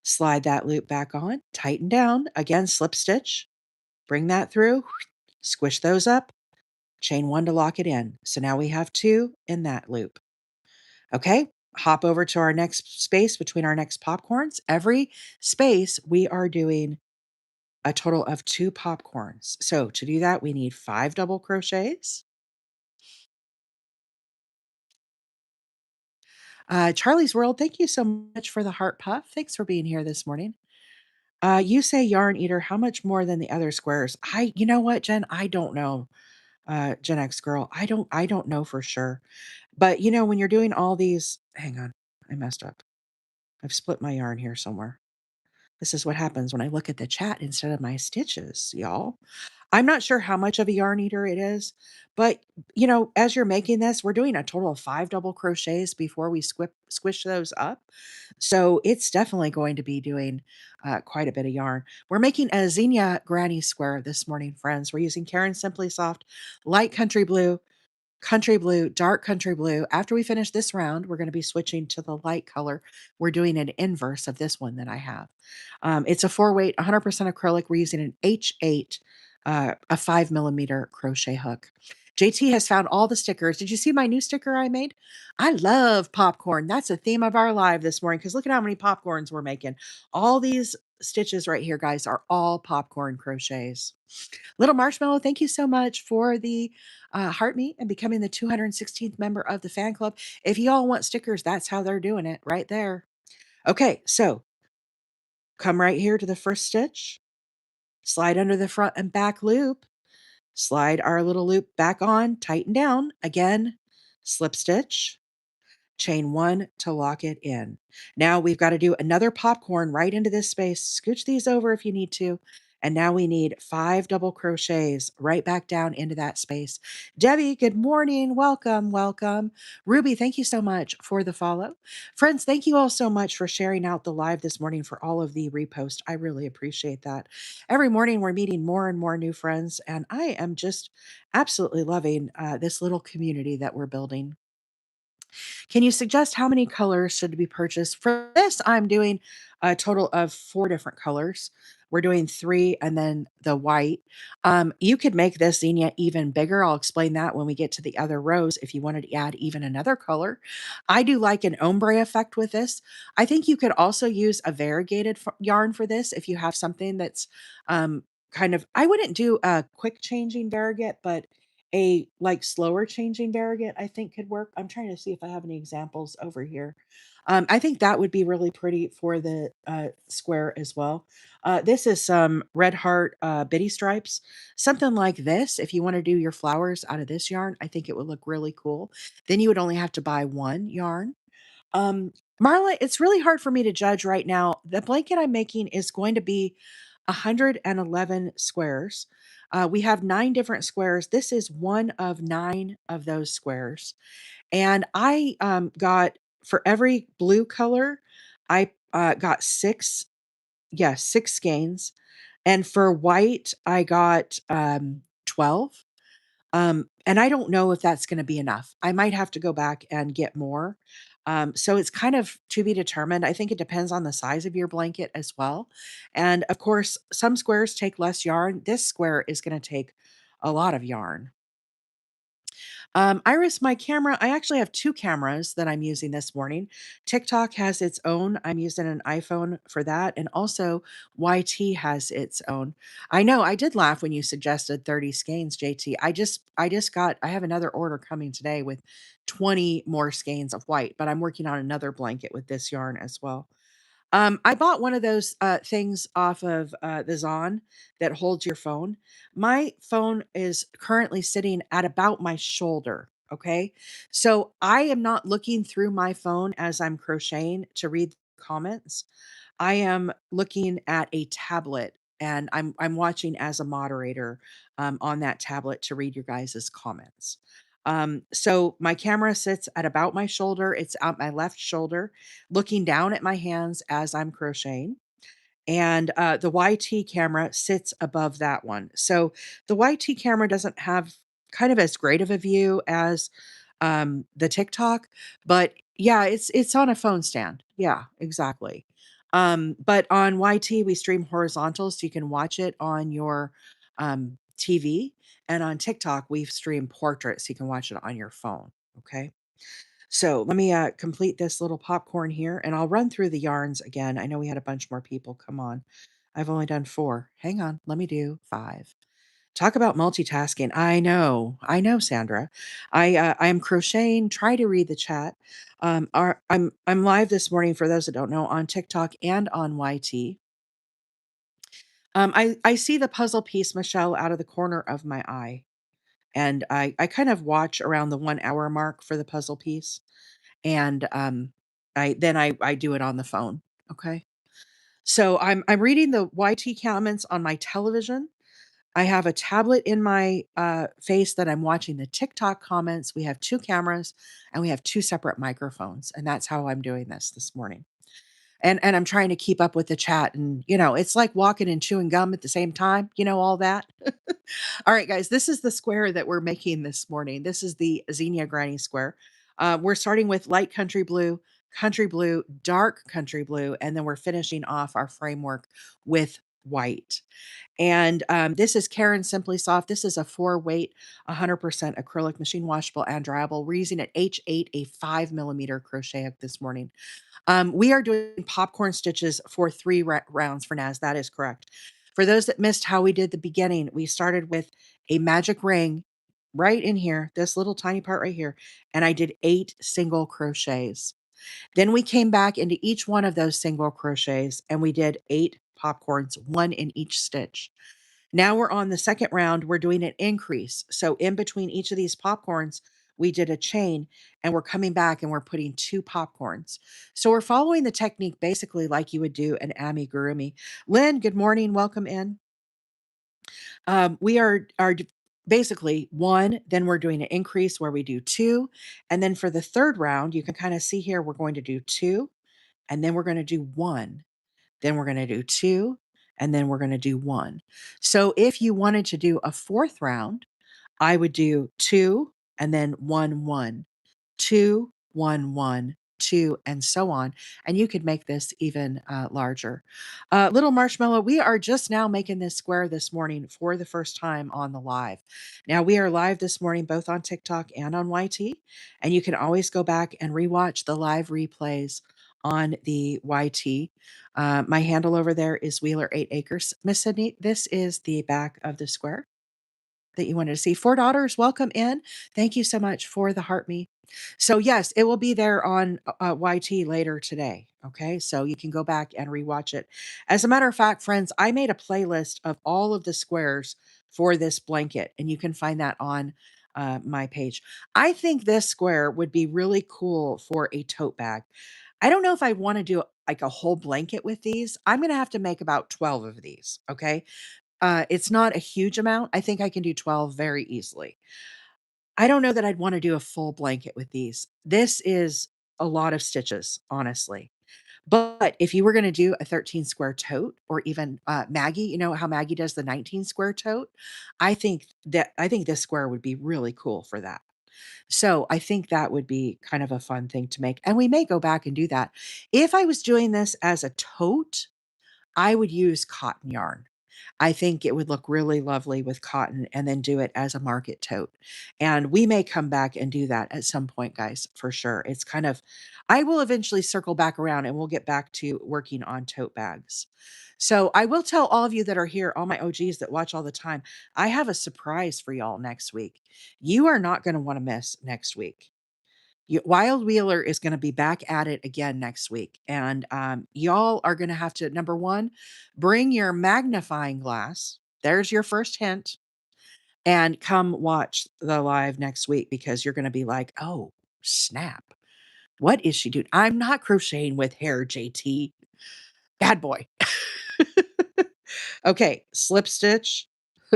Slide that loop back on, tighten down, again, slip stitch, bring that through, squish those up, chain 1 to lock it in. So now we have 2 in that loop. Okay, hop over to our next space between our next popcorns. Every space we are doing a total of 2 popcorns. So to do that, we need 5 double crochets. Charlie's World, thank you so much for the heart puff. Thanks for being here this morning. You say yarn eater, how much more than the other squares? You know what, Jen? I don't know. Gen X girl. I don't know for sure. But when you're doing all these, hang on, I messed up. I've split my yarn here somewhere. This is what happens when I look at the chat instead of my stitches, y'all. I'm not sure how much of a yarn eater it is, but as you're making this, we're doing a total of 5 double crochets before we squish those up. So it's definitely going to be doing quite a bit of yarn. We're making a Zinnia granny square this morning, friends. We're using Caron Simply Soft, light country blue, dark country blue. After we finish this round, we're going to be switching to the light color. We're doing an inverse of this one that I have. It's a 4-weight, 100% acrylic. We're using an H8, a 5 millimeter crochet hook. JT has found all the stickers. Did you see my new sticker I made? I love popcorn. That's the theme of our live this morning because look at how many popcorns we're making. All these stitches right here, guys, are all popcorn crochets. Little Marshmallow, thank you so much for the heart me and becoming the 216th member of the fan club. If you all want stickers, that's how they're doing it right there. Okay, so come right here to the first stitch, slide under the front and back loop, slide our little loop back on, tighten down, again, slip stitch, chain 1 to lock it in. Now we've got to do another popcorn right into this space. Scooch these over if you need to. And now we need 5 double crochets right back down into that space. Debbie, good morning. Welcome, welcome. Ruby, thank you so much for the follow. Friends, thank you all so much for sharing out the live this morning for all of the reposts. I really appreciate that. Every morning we're meeting more and more new friends, and I am just absolutely loving this little community that we're building. Can you suggest how many colors should be purchased? For this, I'm doing a total of 4 different colors. We're doing 3 and then the white. You could make this zinnia even bigger. I'll explain that when we get to the other rows if you wanted to add even another color. I do like an ombre effect with this. I think you could also use a variegated yarn for this if you have something that's kind of, I wouldn't do a quick changing variegate, but a, like, slower changing variegate, I think could work. I'm trying to see if I have any examples over here. I think that would be really pretty for the square as well. This is some Red Heart Bitty Stripes. Something like this, if you want to do your flowers out of this yarn, I think it would look really cool. Then you would only have to buy 1 yarn. Um, Marla, it's really hard for me to judge right now. The blanket I'm making is going to be 111 squares. We have 9 different squares. This is one of 9 of those squares. And I got, for every blue color, I got 6, yeah, 6 skeins. And for white, I got 12. And I don't know if that's gonna be enough. I might have to go back and get more. So it's kind of to be determined. I think it depends on the size of your blanket as well. And of course, some squares take less yarn. This square is gonna take a lot of yarn. Iris, my camera, I actually have 2 cameras that I'm using this morning. TikTok has its own. I'm using an iPhone for that, and also YT has its own. I know, I did laugh when you suggested 30 skeins, JT. I have another order coming today with 20 more skeins of white, but I'm working on another blanket with this yarn as well. I bought one of those things off of the Zon that holds your phone. My phone is currently sitting at about my shoulder. Okay. So I am not looking through my phone as I'm crocheting to read comments. I am looking at a tablet and I'm watching as a moderator on that tablet to read your guys' comments. So my camera sits at about my shoulder. It's out my left shoulder, looking down at my hands as I'm crocheting. And the YT camera sits above that one. So the YT camera doesn't have kind of as great of a view as the TikTok, but yeah, it's on a phone stand. Yeah, exactly. But on YT we stream horizontal so you can watch it on your TV, and on TikTok we stream portrait so you can watch it on your phone. Okay. So let me complete this little popcorn here and I'll run through the yarns again. I know we had a bunch more people. Come on. I've only done 4. Hang on. Let me do 5. Talk about multitasking. I know. I know, Sandra. I am crocheting. Try to read the chat. I'm live this morning for those that don't know on TikTok and on YT. I see the puzzle piece, Michelle, out of the corner of my eye, and I kind of watch around the 1 hour mark for the puzzle piece, and I do it on the phone. Okay, so I'm reading the YT comments on my television. I have a tablet in my, face that I'm watching the TikTok comments. We have 2 cameras, and we have 2 separate microphones, and that's how I'm doing this morning. And I'm trying to keep up with the chat and, it's like walking and chewing gum at the same time, all that. All right, guys, this is the square that we're making this morning. This is the Zinnia Granny Square. We're starting with light country blue, dark country blue, and then we're finishing off our framework with white. And this is Caron Simply Soft. This is a 4 weight, 100% acrylic, machine washable and dryable. We're using an H8, a 5 millimeter crochet hook this morning. We are doing popcorn stitches for 3 rounds for Naz. That is correct. For those that missed how we did the beginning, we started with a magic ring right in here, this little tiny part right here, and I did 8 single crochets. Then we came back into each one of those single crochets and we did 8 popcorns, 1 in each stitch. Now we're on the second round, we're doing an increase. So in between each of these popcorns, we did a chain and we're coming back and we're putting 2 popcorns. So we're following the technique basically like you would do an amigurumi. Lynn, good morning. Welcome in. We are basically 1, then we're doing an increase where we do 2. And then for the third round, you can kind of see here, we're going to do 2 and then we're going to do 1. Then we're going to do 2 and then we're going to do 1. So if you wanted to do a fourth round, I would do 2 and then 1, 1, 2, 1, 1, 2, and so on. And you could make this even larger. Little Marshmallow, we are just now making this square this morning for the first time on the live. Now, we are live this morning both on TikTok and on YT, and you can always go back and rewatch the live replays on the YT. My handle over there is Wheeler 8 Acres. Miss Sydney, this is the back of the square that you wanted to see. 4 daughters, welcome in. Thank you so much for the heart me. So yes, it will be there on YT later today. Okay, so you can go back and rewatch it. As a matter of fact, friends, I made a playlist of all of the squares for this blanket, and you can find that on my page. I think this square would be really cool for a tote bag. I don't know if I want to do like a whole blanket with these. I'm going to have to make about 12 of these. Okay, it's not a huge amount. I think I can do 12 very easily. I don't know that I'd wanna do a full blanket with these. This is a lot of stitches, honestly. But if you were gonna do a 13 square tote or even, Maggie, you know how Maggie does the 19 square tote? I think this square would be really cool for that. So, I think that would be kind of a fun thing to make, and we may go back and do that. If I was doing this as a tote, I would use cotton yarn. I think it would look really lovely with cotton and then do it as a market tote. And we may come back and do that at some point, guys, for sure. It's kind of, I will eventually circle back around and we'll get back to working on tote bags. So I will tell all of you that are here, all my OGs that watch all the time, I have a surprise for y'all next week. You are not going to want to miss next week. Wild Wheeler is going to be back at it again next week. And y'all are going to have to, number one, bring your magnifying glass. There's your first hint. And come watch the live next week because you're going to be like, oh, snap. What is she doing? I'm not crocheting with hair, JT. Bad boy. Okay, slip stitch,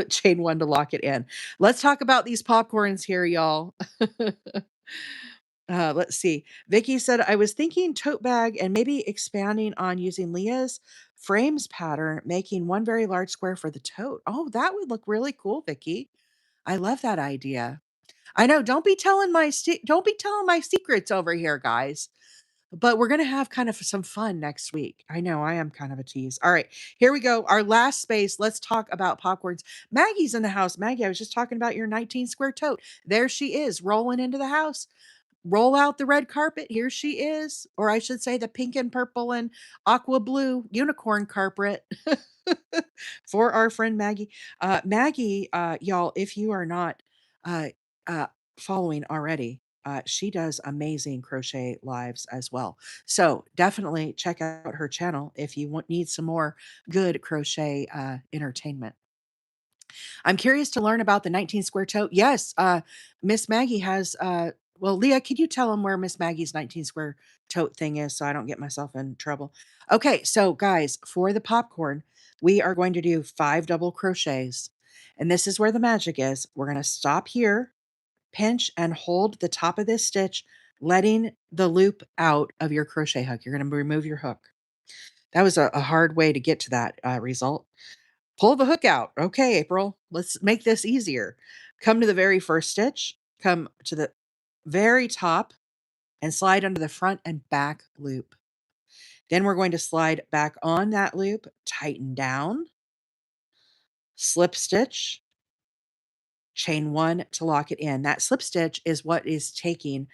chain one to lock it in. Let's talk about these popcorns here, y'all. Let's see. Vicky said, I was thinking tote bag and maybe expanding on using Leah's frames pattern, making one very large square for the tote. Oh, that would look really cool, Vicky. I love that idea. I know. Don't be telling my secrets over here, guys. But we're gonna have kind of some fun next week. I know I am kind of a tease. All right, here we go. Our last space. Let's talk about popcorns. Maggie's in the house. Maggie, I was just talking about your 19 square tote. There she is, rolling into the house. Roll out the red carpet. Here she is. Or I should say the pink and purple and aqua blue unicorn carpet for our friend Maggie. Maggie, y'all, if you are not uh, uh, following already, she does amazing crochet lives as well. So definitely check out her channel if you need some more good crochet entertainment. I'm curious to learn about the 19 square tote. Yes, Miss Maggie has, well, Leah, could you tell them where Miss Maggie's 19 square tote thing is so I don't get myself in trouble? Okay, so guys, for the popcorn, we are going to do 5 double crochets. And this is where the magic is. We're going to stop here, pinch and hold the top of this stitch, letting the loop out of your crochet hook. You're going to remove your hook. That was a hard way to get to that result. Pull the hook out. Okay, April, let's make this easier. Come to the very first stitch, come to the very top and slide under the front and back loop. Then we're going to slide back on that loop, tighten down, slip stitch, chain one to lock it in. That slip stitch is what is taking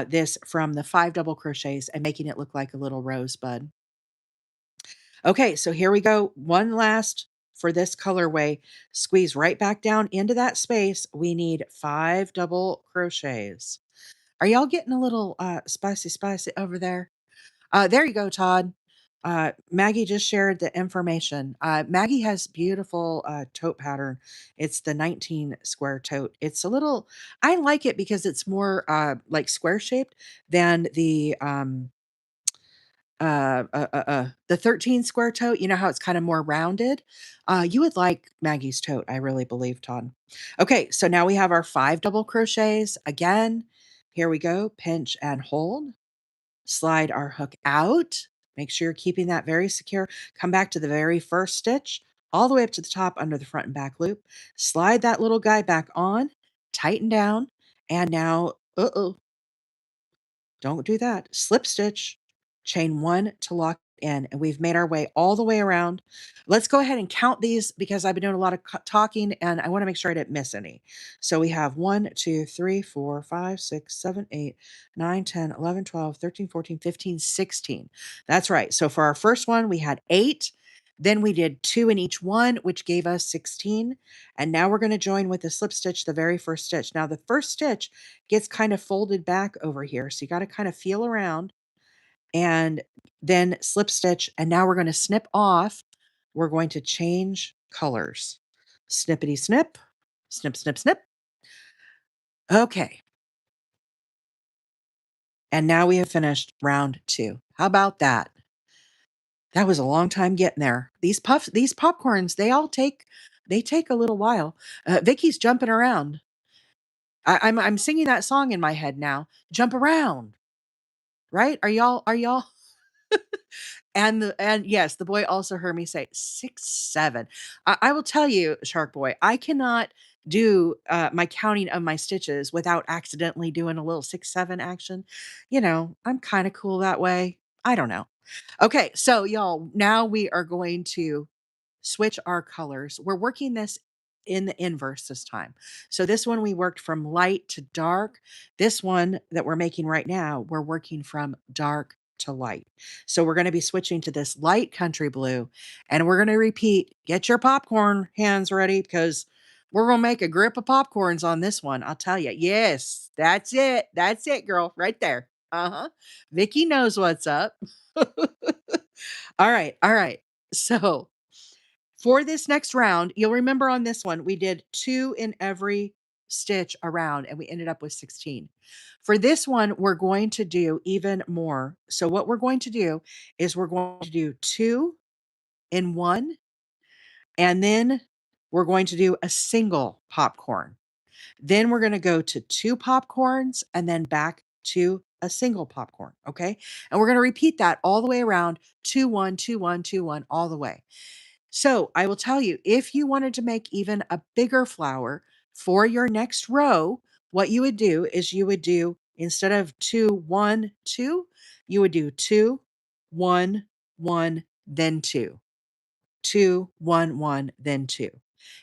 this from the 5 double crochets and making it look like a little rosebud. Okay, so here we go. One last for this colorway. Squeeze right back down into that space. We need 5 double crochets. Are y'all getting a little spicy over there? There you go, Todd. Maggie just shared the information. Maggie has beautiful tote pattern. It's the 19 square tote. It's a little, I like it because it's more like square shaped than the 13 square tote. You know how it's kind of more rounded? You would like Maggie's tote, I really believe, Todd. Okay, so now we have our 5 double crochets. Again, here we go. Pinch and hold. Slide our hook out. Make sure you're keeping that very secure. Come back to the very first stitch, all the way up to the top under the front and back loop. Slide that little guy back on, tighten down, and now, don't do that. Slip stitch, chain one to lock in, and we've made our way all the way around. Let's go ahead and count these because I've been doing a lot of talking and I want to make sure I didn't miss any. So we have 1, 2, 3, 4, 5, 6, 7, 8, 9, 10, 11, 12, 13, 14, 15, 16. That's right. So for our first one, we had 8. Then we did 2 in each one, which gave us 16. And now we're going to join with the slip stitch, the very first stitch. Now the first stitch gets kind of folded back over here. So you got to kind of feel around and then slip stitch. And now we're going to snip off. We're going to change colors. Snippity snip, snip, snip, snip. Okay. And now we have finished round 2. How about that? That was a long time getting there. These popcorns, they take a little while. Vicky's jumping around. I'm singing that song in my head now. Jump around, right? Are y'all? And yes, the boy also heard me say 6, 7. I will tell you, Shark Boy, I cannot do my counting of my stitches without accidentally doing a little 6, 7 action. I'm kind of cool that way. I don't know. Okay, so y'all, now we are going to switch our colors. We're working this in the inverse this time. So this one we worked from light to dark. This one that we're making right now, we're working from dark to light. So we're going to be switching to this light country blue, and we're going to repeat, get your popcorn hands ready because we're going to make a grip of popcorns on this one. I'll tell you. Yes, that's it. That's it, girl, right there. Uh-huh. Vicky knows what's up. All right. All right. So for this next round, you'll remember on this one, we did 2 in every stitch around and we ended up with 16. For this one, we're going to do even more. So what we're going to do is we're going to do 2 in 1, and then we're going to do a single popcorn. Then we're going to go to 2 popcorns and then back to a single popcorn, okay? And we're going to repeat that all the way around, 2 1 2 1 2 1 all the way. So I will tell you, if you wanted to make even a bigger flower for your next row, what you would do is you would do, instead of 2 1 2, you would do 2 1 1 then 2. 2 1 1 then 2.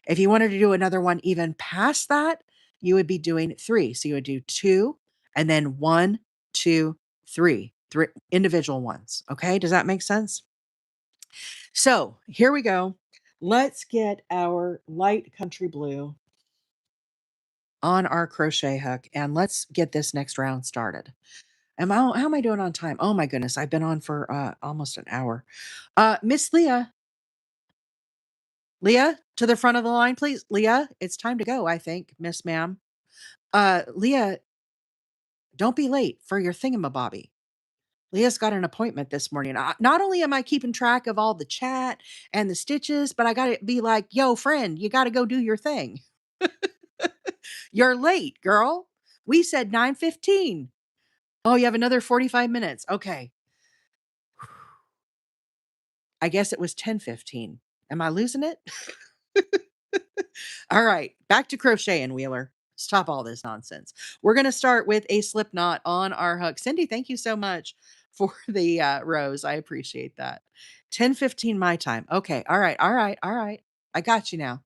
If you wanted to do another one even past that, you would be doing 3. So you would do 2 and then 1 2 3. 3 individual ones. Okay? Does that make sense? So here we go. Let's get our light country blue on our crochet hook and let's get this next round started. How am I doing on time? Oh my goodness, I've been on for almost an hour. Miss Leah, Leah, to the front of the line, please. Leah, it's time to go, I think, Miss Ma'am. Leah, don't be late for your thingamabobby. Leah's got an appointment this morning. Not only am I keeping track of all the chat and the stitches, but I got to be like, yo, friend, you got to go do your thing. You're late, girl. We said 9:15. Oh, you have another 45 minutes. Okay. I guess it was 10:15. Am I losing it? All right. Back to crocheting, Wheeler. Stop all this nonsense. We're going to start with a slip knot on our hook. Cindy, thank you so much for the rose. I appreciate that. 10:15 my time. Okay. All right. All right. All right. I got you now.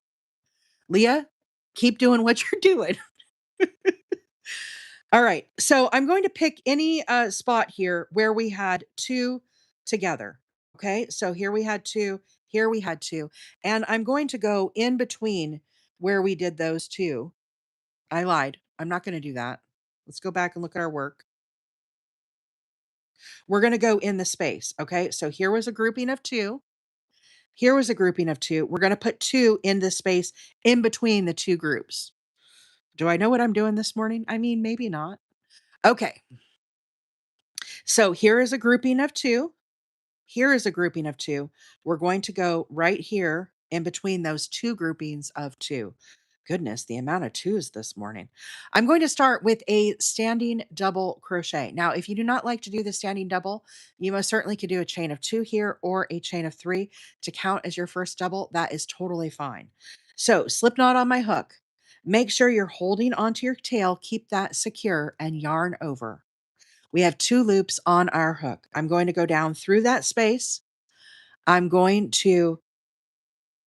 Leah, keep doing what you're doing. All right. So I'm going to pick any spot here where we had 2 together. Okay. So here we had 2, here we had 2. And I'm going to go in between where we did those 2. I lied. I'm not going to do that. Let's go back and look at our work. We're going to go in the space. Okay. So here was a grouping of 2. Here was a grouping of 2. We're going to put 2 in the space in between the 2 groups. Do I know what I'm doing this morning? I mean, maybe not. Okay. So here is a grouping of 2. Here is a grouping of 2. We're going to go right here in between those 2 groupings of 2. Goodness, the amount of 2s this morning. I'm going to start with a standing double crochet. Now, if you do not like to do the standing double, you most certainly could do a chain of 2 here or a chain of 3 to count as your first double. That is totally fine. So, slip knot on my hook. Make sure you're holding onto your tail, keep that secure, and yarn over. We have 2 loops on our hook. I'm going to go down through that space. I'm going to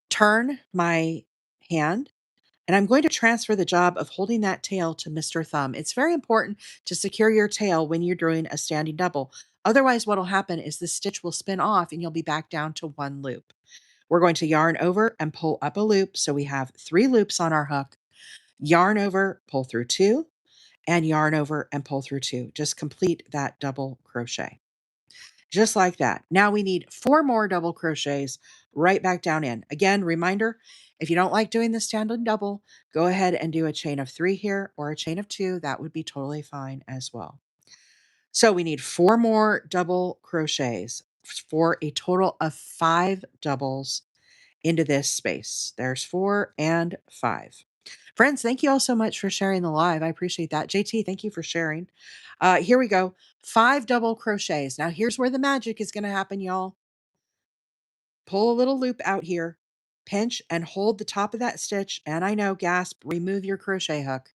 turn my hand and I'm going to transfer the job of holding that tail to Mr. Thumb. It's very important to secure your tail when you're doing a standing double. Otherwise, what will happen is the stitch will spin off and you'll be back down to 1 loop. We're going to yarn over and pull up a loop. So we have 3 loops on our hook. Yarn over, pull through 2, and yarn over and pull through 2. Just complete that double crochet. Just like that. Now we need 4 more double crochets right back down in. Again, reminder, if you don't like doing the standing double, go ahead and do a chain of 3 here or a chain of 2. That would be totally fine as well. So we need 4 more double crochets for a total of 5 doubles into this space. There's 4 and 5. Friends, thank you all so much for sharing the live. I appreciate that. JT, thank you for sharing. Here we go. 5 double crochets. Now, here's where the magic is going to happen, y'all. Pull a little loop out here, pinch and hold the top of that stitch. And I know, gasp, remove your crochet hook.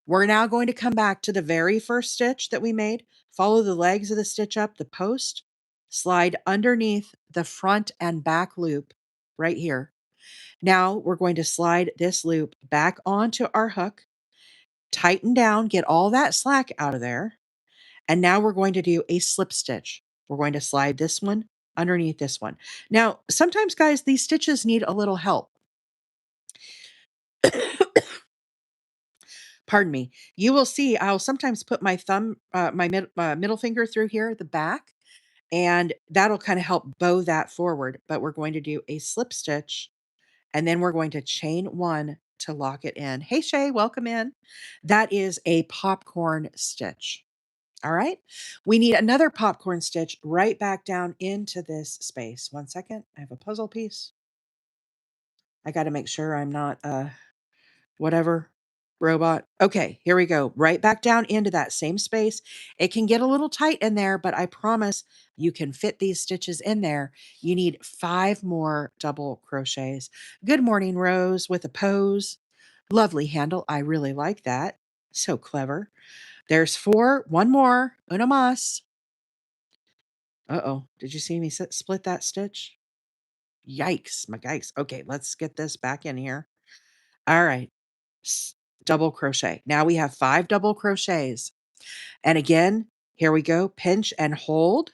We're now going to come back to the very first stitch that we made. Follow the legs of the stitch up, the post, slide underneath the front and back loop right here. Now we're going to slide this loop back onto our hook, tighten down, get all that slack out of there. And now we're going to do a slip stitch. We're going to slide this one underneath this one. Now, sometimes, guys, these stitches need a little help. Pardon me. You will see I'll sometimes put my thumb, middle finger through here, the back, and that'll kind of help bow that forward. But we're going to do a slip stitch, and then we're going to chain one to lock it in. Hey, Shay, welcome in. That is a popcorn stitch. All right. We need another popcorn stitch right back down into this space. One second. I have a puzzle piece. I got to make sure I'm not whatever robot. Okay, here we go. Right back down into that same space. It can get a little tight in there, but I promise you can fit these stitches in there. You need 5 more double crochets. Good morning, Rose, with a pose. Lovely handle. I really like that. So clever. There's 4. One more. Una más. Uh-oh. Did you see me split that stitch? Yikes. My yikes. Okay, let's get this back in here. All right. Double crochet. Now we have 5 double crochets. And again, here we go. Pinch and hold.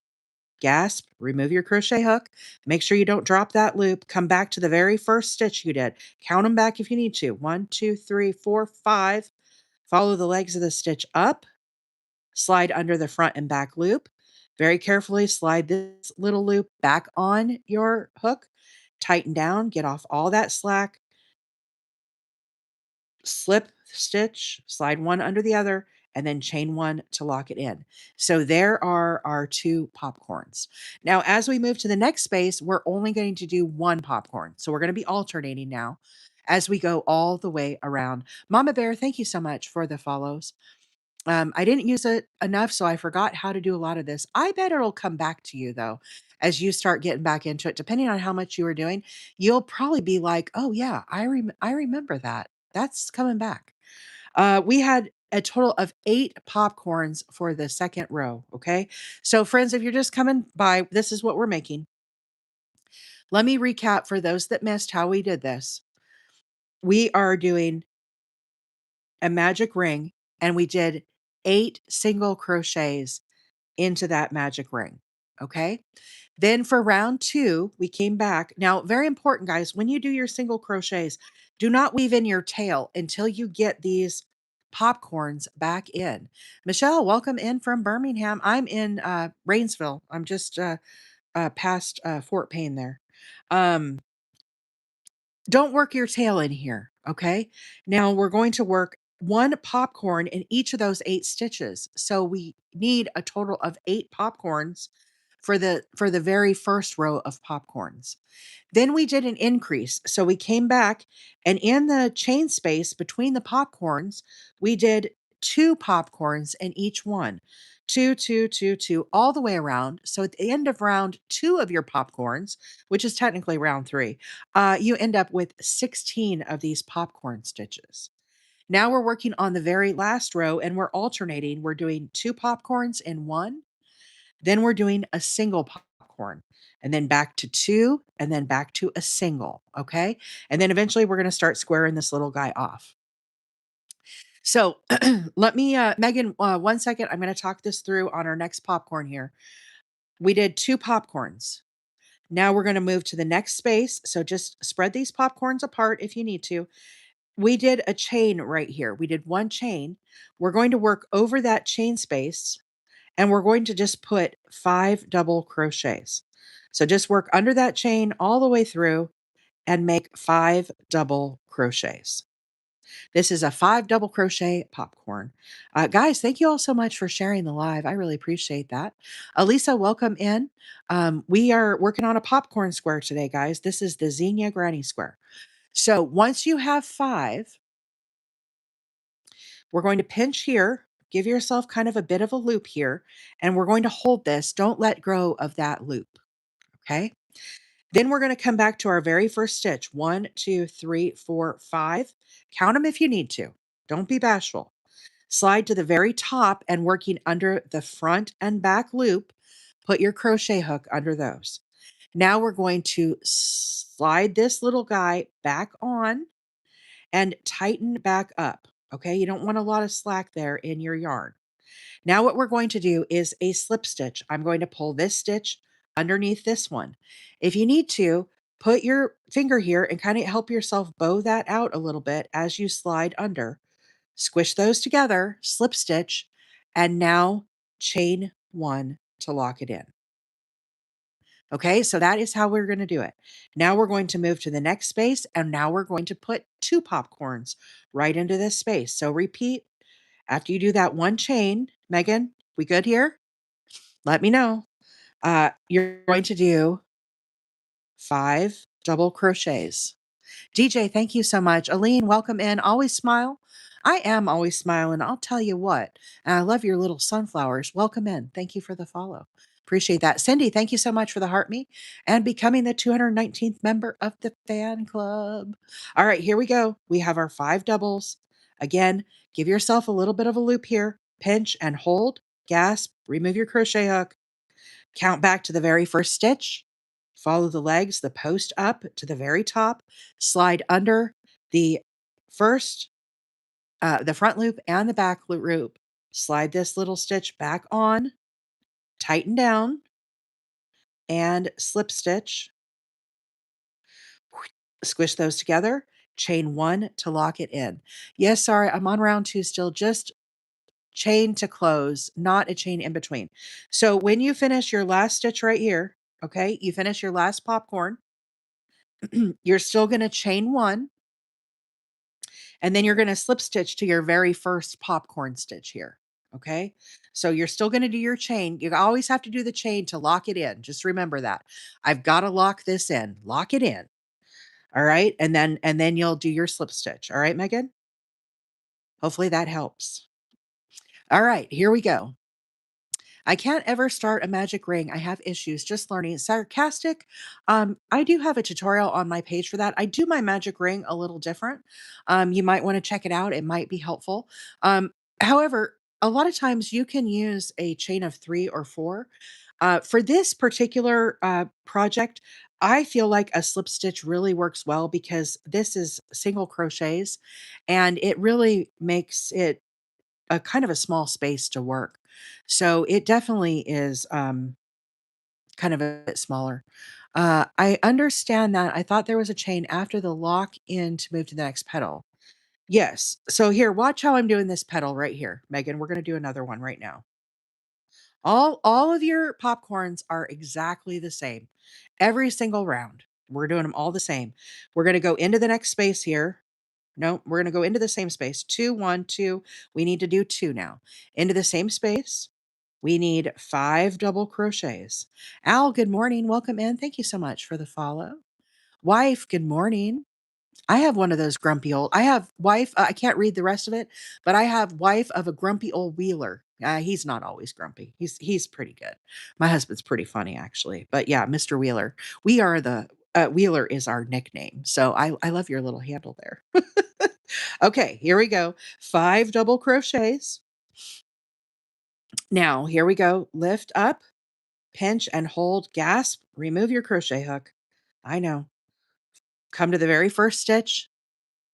Gasp. Remove your crochet hook. Make sure you don't drop that loop. Come back to the very first stitch you did. Count them back if you need to. 1, 2, 3, 4, 5. Follow the legs of the stitch up. Slide under the front and back loop. Very carefully slide this little loop back on your hook. Tighten down. Get off all that slack. Slip stitch, slide one under the other, and then chain one to lock it in. So there are our 2 popcorns. Now, as we move to the next space, we're only going to do 1 popcorn. So we're going to be alternating now as we go all the way around. Mama Bear, thank you so much for the follows. I didn't use it enough, so I forgot how to do a lot of this. I bet it'll come back to you though, as you start getting back into it. Depending on how much you were doing, you'll probably be like, "Oh yeah, I remember that. That's coming back." We had a total of 8 popcorns for the second row. Okay, so friends, if you're just coming by, this is what we're making. Let me recap for those that missed how we did this. We are doing a magic ring, and we did 8 single crochets into that magic ring. Okay. Then for round 2, we came back. Now, very important, guys, when you do your single crochets, do not weave in your tail until you get these popcorns back in. Michelle, welcome in from Birmingham. I'm in Rainsville. I'm just past Fort Payne there. Um, don't work your tail in here, okay? Now we're going to work 1 popcorn in each of those 8 stitches. So we need a total of 8 popcorns for the very first row of popcorns. Then we did an increase. So we came back, and in the chain space between the popcorns, we did 2 popcorns in each one. 2, 2, 2, 2, all the way around. So at the end of round 2 of your popcorns, which is technically round 3, you end up with 16 of these popcorn stitches. Now we're working on the very last row, and we're alternating. We're doing 2 popcorns in one, then we're doing a single popcorn, and then back to 2, and then back to a single, okay? And then eventually we're gonna start squaring this little guy off. So let me, Megan, 1 second. I'm gonna talk this through on our next popcorn here. We did 2 popcorns. Now we're gonna move to the next space. So just spread these popcorns apart if you need to. We did a chain right here. We did 1 chain. We're going to work over that chain space, and we're going to just put 5 double crochets. So just work under that chain all the way through and make 5 double crochets. This is a 5 double crochet popcorn. Guys, thank you all so much for sharing the live. I really appreciate that. Elisa, welcome in. We are working on a popcorn square today, guys. This is the Zinnia Granny Square. So once you have 5, we're going to pinch here, give yourself kind of a bit of a loop here, and we're going to hold this. Don't let go of that loop. Okay. Then we're going to come back to our very first stitch. 1, 2, 3, 4, 5. Count them if you need to. Don't be bashful. Slide to the very top and working under the front and back loop, Put your crochet hook under those. Now we're going to slide this little guy back on and tighten back up. Okay, you don't want a lot of slack there in your yarn. Now what we're going to do is a slip stitch. I'm going to pull this stitch underneath this one. If you need to, put your finger here and kind of help yourself bow that out a little bit as you slide under. Squish those together, slip stitch, and now chain one to lock it in. Okay, so that is how we're going to do it. Now we're going to move to the next space, and now we're going to put 2 popcorns right into this space. So repeat after you do that one chain. Megan, we good here? Let me know. You're going to do 5 double crochets. DJ, thank you so much. Aline, welcome in. Always smile. I am always smiling. I'll tell you what. And I love your little sunflowers. Welcome in. Thank you for the follow. Appreciate that. Cindy, thank you so much for the heart me and becoming the 219th member of the fan club. All right, here we go. We have our 5 doubles. Again, give yourself a little bit of a loop here. Pinch and hold. Gasp. Remove your crochet hook. Count back to the very first stitch. Follow the legs, the post up to the very top. Slide under the first, the front loop and the back loop. Slide this little stitch back on, tighten down, and slip stitch. Squish those together. Chain 1 to lock it in. Yes, sorry, I'm on round 2 still. Just chain to close, not a chain in between. So when you finish your last stitch right here, okay, you finish your last popcorn, you're still going to chain 1, and then you're going to slip stitch to your very first popcorn stitch here. Okay. So you're still going to do your chain. You always have to do the chain to lock it in. Just remember that. I've got to lock this in, lock it in. All right. And then you'll do your slip stitch. All right, Megan? Hopefully that helps. All right, here we go. I can't ever start a magic ring. I have issues just learning. Sarcastic. I do have a tutorial on my page for that. I do my magic ring a little different. You might want to check it out. It might be helpful. However, a lot of times you can use a chain of 3 or 4. For this particular project, I feel like a slip stitch really works well because this is single crochets and it really makes it a kind of a small space to work. So it definitely is kind of a bit smaller. I understand that. I thought there was a chain after the lock in to move to the next pedal. Yes. So here, watch how I'm doing this pedal right here, Megan. We're going to do another one right now. All of your popcorns are exactly the same. Every single round. We're doing them all the same. We're going to go into the next space here. No, we're going to go into the same space. 2, 1, 2. We need to do 2 now. Into the same space. We need 5 double crochets. Al, good morning. Welcome in. Thank you so much for the follow. Wife, good morning. I have one of those grumpy old. I have wife. I can't read the rest of it, but I have wife of a grumpy old wheeler. He's not always grumpy. He's pretty good. My husband's pretty funny actually. But yeah, Mr. Wheeler. We are the Wheeler is our nickname. So I love your little handle there. Okay, here we go. 5 double crochets. Now, here we go. Lift up, pinch and hold, gasp, remove your crochet hook. I know. Come to the very first stitch,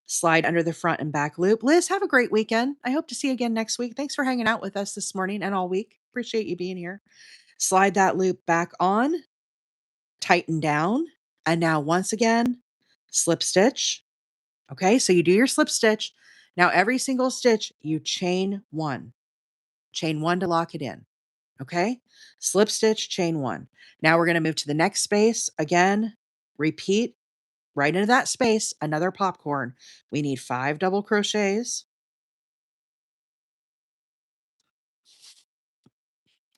slide under the front and back loop. Liz, have a great weekend. I hope to see you again next week. Thanks for hanging out with us this morning and all week. Appreciate you being here. Slide that loop back on, tighten down, and now once again, slip stitch. Okay, so you do your slip stitch. Now every single stitch, you chain 1. Chain 1 to lock it in. Okay, slip stitch, chain 1. Now we're going to move to the next space. Again, repeat right into that space, another popcorn. We need 5 double crochets.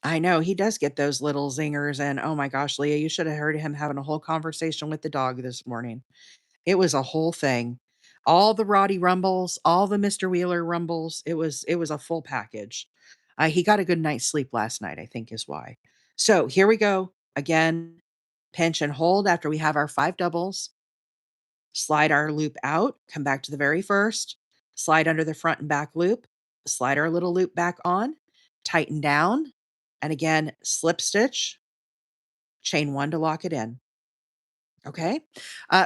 I know he does get those little zingers. And oh my gosh, Leah, you should have heard him having a whole conversation with the dog this morning. It was a whole thing. All the Roddy rumbles, all the Mr. Wheeler rumbles. It was a full package. He got a good night's sleep last night, I think is why. So here we go. Again, pinch and hold after we have our 5 doubles. Slide our loop out, come back to the very first, slide under the front and back loop, slide our little loop back on, tighten down, and again, slip stitch. chain 1 to lock it in. Okay.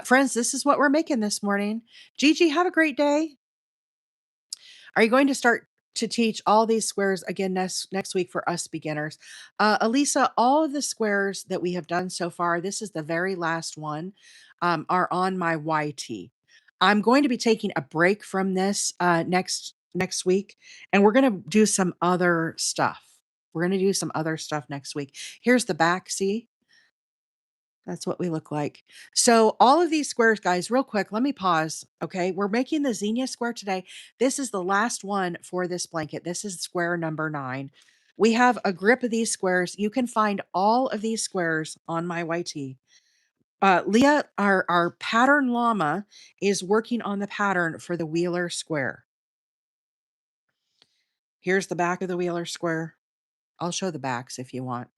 Friends, this is what we're making this morning. Gigi, have a great day. Are you going to start to teach all these squares again next week for us beginners? Elisa, all of the squares that we have done so far, this is the very last one, are on my YT. I'm going to be taking a break from this next week, and we're going to do some other stuff. We're going to do some other stuff next week. Here's the back. See, that's what we look like. So all of these squares, guys, real quick, let me pause. Okay. We're making the Zinnia square today. This is the last one for this blanket. This is square number 9. We have a grip of these squares. You can find all of these squares on my YT. Leah, our pattern llama, is working on the pattern for the Wheeler square. Here's the back of the Wheeler square. I'll show the backs if you want.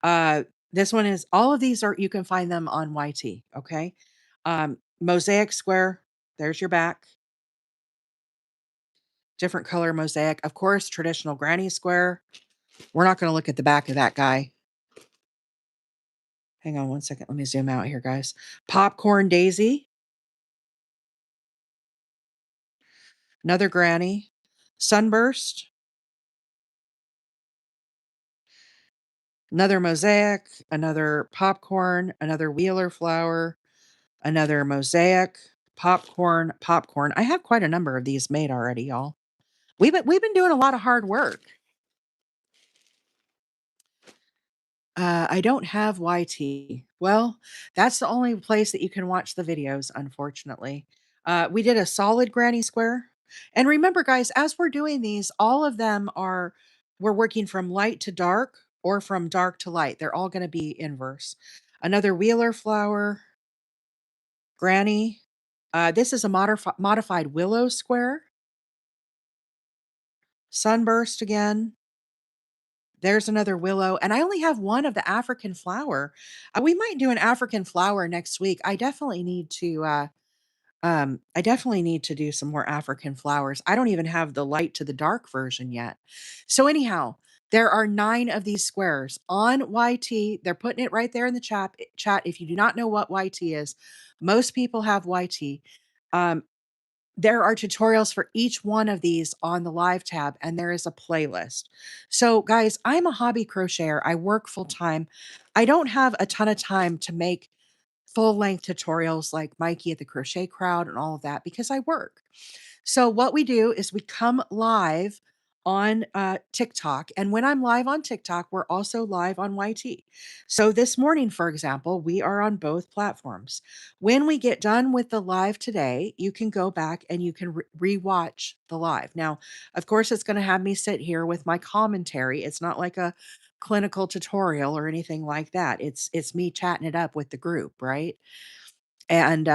Uh, this one is all of these are you can find them on YT. Okay. Mosaic square. There's your back. Different color mosaic. Of course, traditional granny square. We're not going to look at the back of that guy. Hang on one second. Let me zoom out here, guys. Popcorn daisy. Another granny. Sunburst. Another mosaic. Another popcorn. Another Wheeler flower. Another mosaic. Popcorn. Popcorn. I have quite a number of these made already, y'all. We've been doing a lot of hard work. I don't have YT. Well, that's the only place that you can watch the videos, unfortunately. We did a solid granny square. And remember, guys, as we're doing these, all of them we're working from light to dark or from dark to light. They're all going to be inverse. Another Wheeler flower, granny. This is a modified willow square. Sunburst again. There's another willow, and I only have one of the African flower. We might do an African flower next week. I definitely need to do some more African flowers. I don't even have the light to the dark version yet. So anyhow, there are 9 of these squares on YT. They're putting it right there in the chat. If you do not know what YT is, most people have YT. Um, there are tutorials for each one of these on the live tab, and there is a playlist. So, guys, I'm a hobby crocheter. I work full time. I don't have a ton of time to make full length tutorials like Mikey at the Crochet Crowd and all of that because I work. So what we do is we come live on TikTok. And when I'm live on TikTok, we're also live on YT. So this morning, for example, we are on both platforms. When we get done with the live today, you can go back and you can re-watch the live. Now, of course, it's going to have me sit here with my commentary. It's not like a clinical tutorial or anything like that. It's me chatting it up with the group, right? And,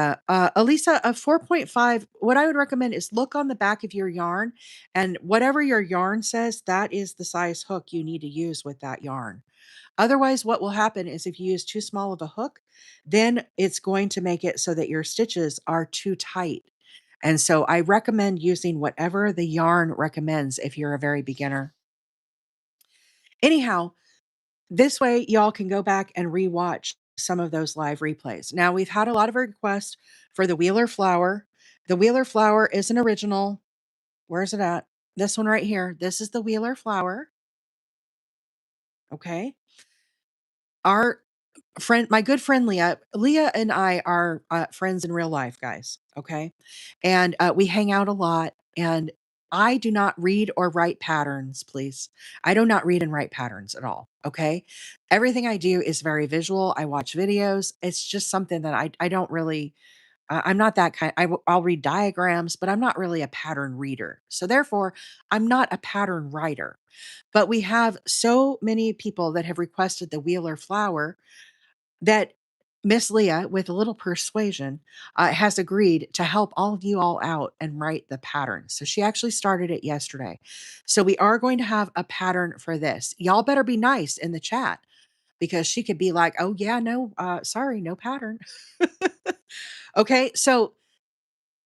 Elisa, a 4.5, what I would recommend is look on the back of your yarn, and whatever your yarn says, that is the size hook you need to use with that yarn. Otherwise, what will happen is if you use too small of a hook, then it's going to make it so that your stitches are too tight. And so I recommend using whatever the yarn recommends if you're a very beginner. Anyhow, this way, y'all can go back and rewatch some of those live replays. Now, we've had a lot of requests for the Wheeler flower. The Wheeler flower is an original. Where is it at? This one right here. This is the Wheeler flower. Okay. Our friend, my good friend Leah and I are friends in real life, guys. Okay. And we hang out a lot. And I do not read or write patterns, please. I do not read and write patterns at all. Okay. Everything I do is very visual. I watch videos. It's just something that I don't really, I'm not that kind. I'll read diagrams, but I'm not really a pattern reader. So therefore, I'm not a pattern writer. But we have so many people that have requested the Wheeler flower that Miss Leah, with a little persuasion, has agreed to help all of you all out and write the pattern. So she actually started it yesterday. So we are going to have a pattern for this. Y'all better be nice in the chat because she could be like, oh, yeah, no, sorry, no pattern. Okay. So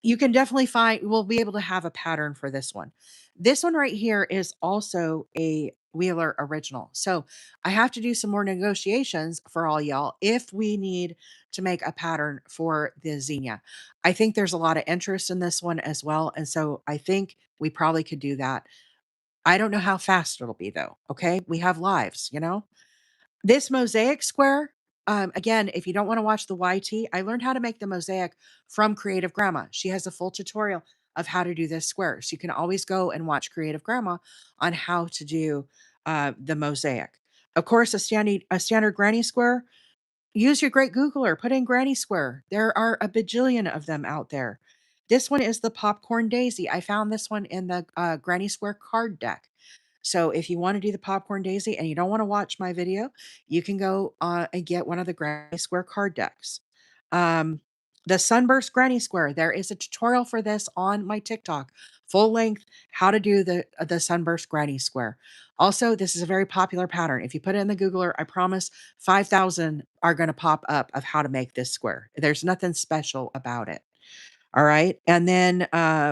you can definitely we'll be able to have a pattern for this one. This one right here is also a Wheeler original. So I have to do some more negotiations for all y'all if we need to make a pattern for the Zinnia. I think there's a lot of interest in this one as well. And so I think we probably could do that. I don't know how fast it'll be though. Okay. We have lives, you know? This mosaic square, again, if you don't want to watch the YT, I learned how to make the mosaic from Creative Grandma. She has a full tutorial of how to do this square. So you can always go and watch Creative Grandma on how to do the mosaic. Of course, a standard granny square, use your great Googler, put in granny square. There are a bajillion of them out there. This one is the popcorn daisy. I found this one in the granny square card deck. So if you want to do the popcorn daisy and you don't want to watch my video, you can go and get one of the granny square card decks. Um, the sunburst granny square. There is a tutorial for this on my TikTok, full length, how to do the sunburst granny square. Also, this is a very popular pattern. If you put it in the Googler, I promise 5,000 are going to pop up of how to make this square. There's nothing special about it. All right. And then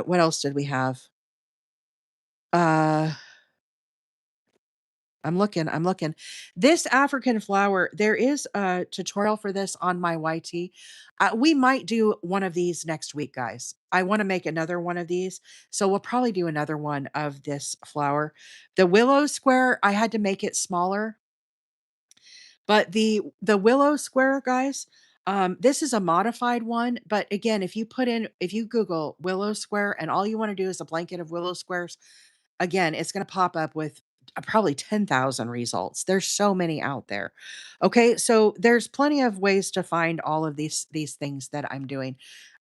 what else did we have? Uh I'm looking. This African flower, there is a tutorial for this on my YT. We might do one of these next week, guys. I want to make another one of these. So we'll probably do another one of this flower. The willow square, I had to make it smaller. But the willow square, guys, this is a modified one. But again, if you Google willow square and all you want to do is a blanket of willow squares, again, it's going to pop up with probably 10,000 results. There's so many out there. Okay, so there's plenty of ways to find all of these things that I'm doing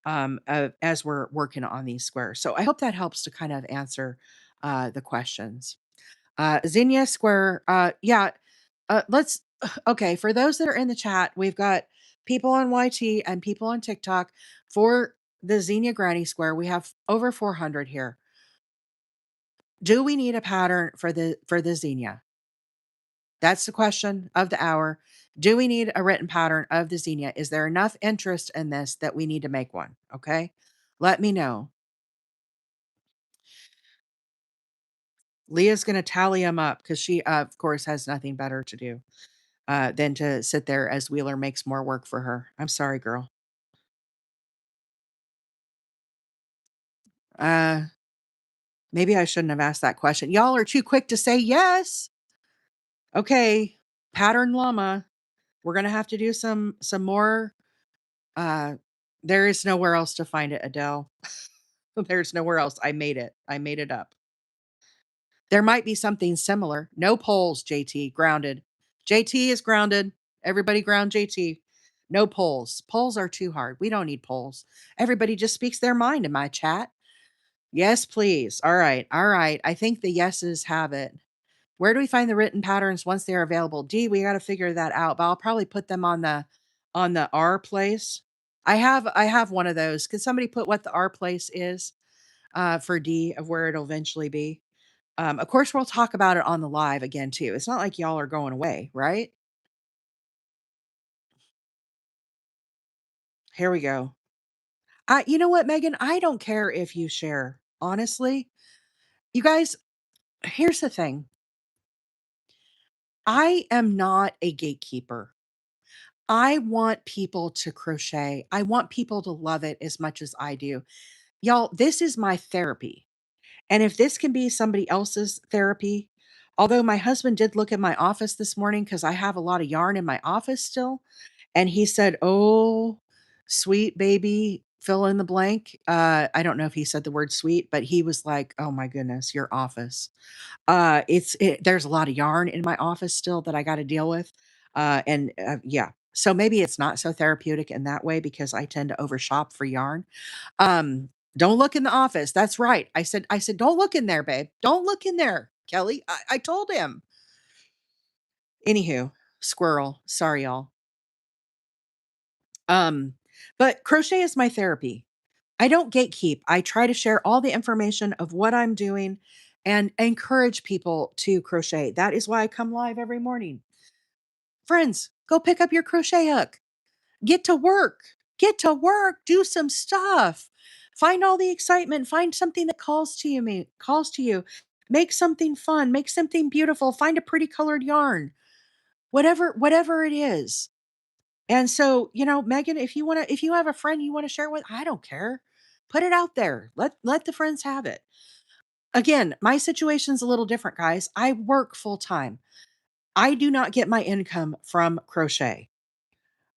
as we're working on these squares. So I hope that helps to kind of answer the questions. Zinnia Square, yeah, let's okay, for those that are in the chat, we've got people on YT and people on TikTok for the Zinnia Granny Square. We have over 400 here. Do we need a pattern for the Zinnia? That's the question of the hour. Do we need a written pattern of the Zinnia? Is there enough interest in this that we need to make one? Okay. Let me know. Leah's going to tally them up because she, of course, has nothing better to do than to sit there as Wheeler makes more work for her. I'm sorry, girl. Uh, maybe I shouldn't have asked that question. Y'all are too quick to say yes. Okay, pattern llama. We're gonna have to do some more. Uh, there is nowhere else to find it, Adele. There's nowhere else. I made it. I made it up. There might be something similar. No poles, JT. Grounded. JT is grounded. Everybody ground JT. No poles. Poles are too hard. We don't need poles. Everybody just speaks their mind in my chat. Yes, please. All right. All right. I think the yeses have it. Where do we find the written patterns once they're available? D, we got to figure that out, but I'll probably put them on the R place. I have one of those. Could somebody put what the R place is for D of where it'll eventually be? Of course, we'll talk about it on the live again too. It's not like y'all are going away, right? Here we go. You know what, Megan? I don't care if you share. Honestly, you guys, here's the thing. I am not a gatekeeper. I want people to crochet. I want people to love it as much as I do. Y'all, this is my therapy. And if this can be somebody else's therapy, although my husband did look at my office this morning because I have a lot of yarn in my office still, and he said, "Oh, sweet baby, fill in the blank." I don't know if he said the word sweet, but he was like, "Oh my goodness, your office." There's a lot of yarn in my office still that I got to deal with. Yeah. So maybe it's not so therapeutic in that way because I tend to overshop for yarn. Um, don't look in the office. That's right. I said, don't look in there, babe. Don't look in there, Kelly. I told him. Anywho, squirrel. Sorry, y'all. Um, but crochet is my therapy. I don't gatekeep. I try to share all the information of what I'm doing and encourage people to crochet. That is why I come live every morning. Friends, go pick up your crochet hook. Get to work. Get to work. Do some stuff. Find all the excitement. Find something that calls to you. Make something fun, make something beautiful, find a pretty colored yarn, whatever it is. And so, Megan, if you have a friend you want to share with, I don't care. Put it out there. Let the friends have it. Again, my situation's a little different, guys. I work full time. I do not get my income from crochet.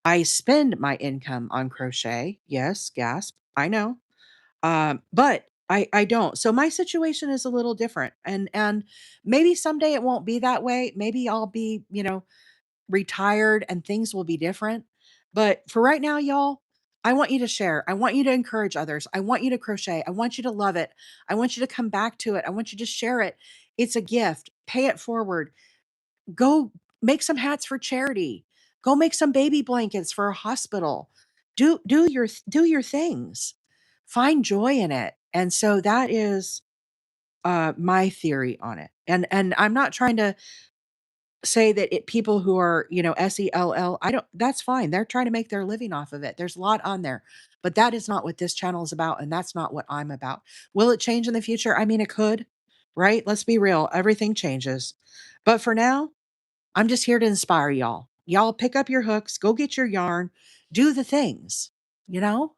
I spend my income on crochet. Yes, gasp. I know. But I don't. So my situation is a little different. And maybe someday it won't be that way. Maybe I'll be, retired and things will be different. But for right now, y'all, I want you to share. I want you to encourage others. I want you to crochet. I want you to love it. I want you to come back to it. I want you to share it. It's a gift. Pay it forward. Go make some hats for charity. Go make some baby blankets for a hospital. Do your things. Find joy in it. And so that is my theory on it. And I'm not trying to say that people who are, SELL, I don't that's fine. They're trying to make their living off of it. There's a lot on there. But that is not what this channel is about, and that's not what I'm about. Will it change in the future? I mean, it could, right? Let's be real. Everything changes. But for now, I'm just here to inspire y'all. Y'all pick up your hooks, go get your yarn, do the things, you know?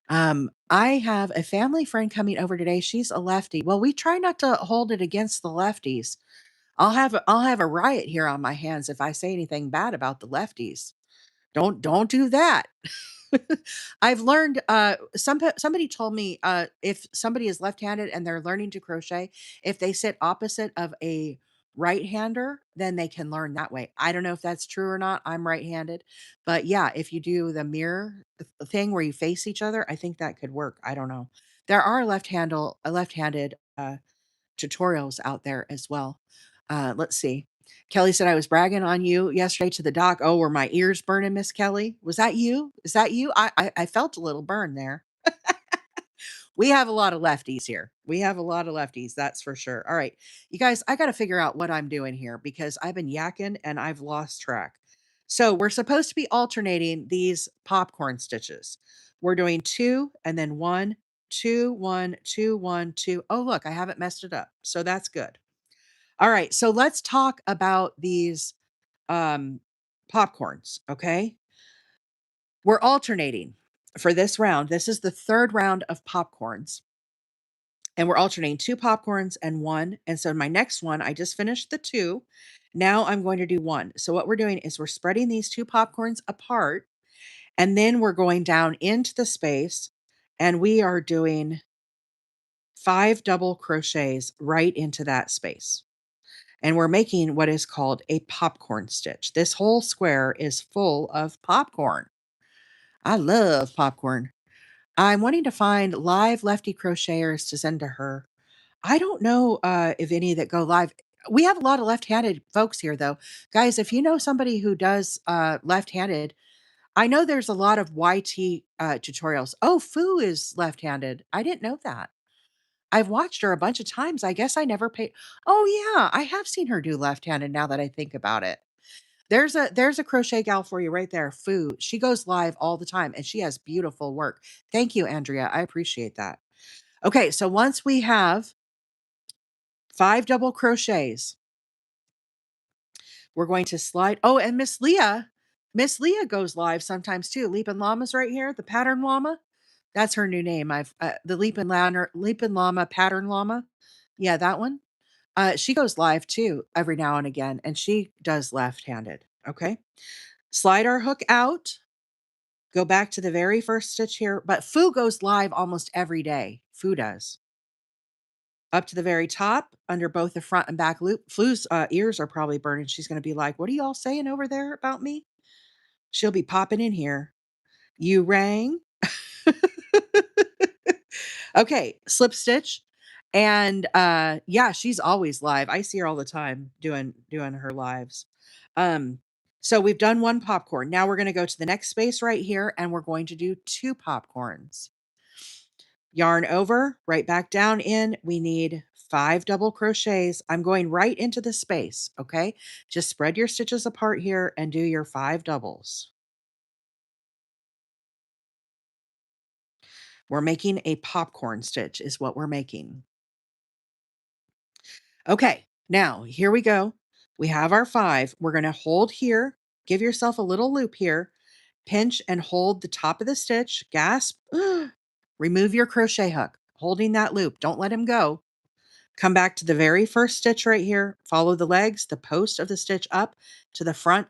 I have a family friend coming over today. She's a lefty. Well, we try not to hold it against the lefties. I'll have a riot here on my hands if I say anything bad about the lefties. Don't do that. I've learned somebody told me if somebody is left-handed and they're learning to crochet, if they sit opposite of a right-hander, then they can learn that way. I don't know if that's true or not. I'm right-handed. But yeah, if you do the mirror thing where you face each other, I think that could work. I don't know. There are left-handed tutorials out there as well. Let's see. Kelly said I was bragging on you yesterday to the doc. Oh, were my ears burning, Miss Kelly? Was that you? Is that you? I felt a little burn there. We have a lot of lefties here. We have a lot of lefties, that's for sure. All right, you guys, I got to figure out what I'm doing here because I've been yakking and I've lost track. So we're supposed to be alternating these popcorn stitches. We're doing two and then one, two, one, two, one, two. Oh, look, I haven't messed it up. So that's good. All right, so let's talk about these um, popcorns, okay? We're alternating for this round. This is the third round of popcorns, and we're alternating two popcorns and one. And so my next one, I just finished the two. Now I'm going to do one. So what we're doing is we're spreading these two popcorns apart, and then we're going down into the space, and we are doing 5 double crochets right into that space. And we're making what is called a popcorn stitch. This whole square is full of popcorn. I love popcorn. I'm wanting to find live lefty crocheters to send to her. I don't know if any that go live. We have a lot of left-handed folks here, though. Guys, if you know somebody who does left-handed, I know there's a lot of YT tutorials. Oh, Foo is left-handed. I didn't know that. I've watched her a bunch of times. I guess I never paid. Oh yeah, I have seen her do left-handed now that I think about it. There's a crochet gal for you right there, Foo. She goes live all the time and she has beautiful work. Thank you, Andrea. I appreciate that. Okay, so once we have 5 double crochets, we're going to slide. Oh, and Miss Leah goes live sometimes too. Leapin' Llama's right here, the pattern llama. That's her new name. I've the Leapin' Llama pattern llama. Yeah, that one. She goes live too every now and again, and she does left-handed. Okay. Slide our hook out, go back to the very first stitch here. But Foo goes live almost every day. Foo does. Up to the very top, under both the front and back loop. Foo's ears are probably burning. She's going to be like, "What are y'all saying over there about me?" She'll be popping in here. You rang. Okay, slip stitch. And yeah, she's always live. I see her all the time doing her lives. Um so we've done one popcorn. Now we're going to go to the next space right here and we're going to do two popcorns. Yarn over, right back down in. We need 5 double crochets. I'm going right into the space, okay? Just spread your stitches apart here and do your 5 doubles. We're making a popcorn stitch is what we're making. Okay, now here we go. We have our 5. We're gonna hold here, give yourself a little loop here, pinch and hold the top of the stitch, gasp, remove your crochet hook, holding that loop, don't let him go. Come back to the very first stitch right here, follow the legs, the post of the stitch up to the front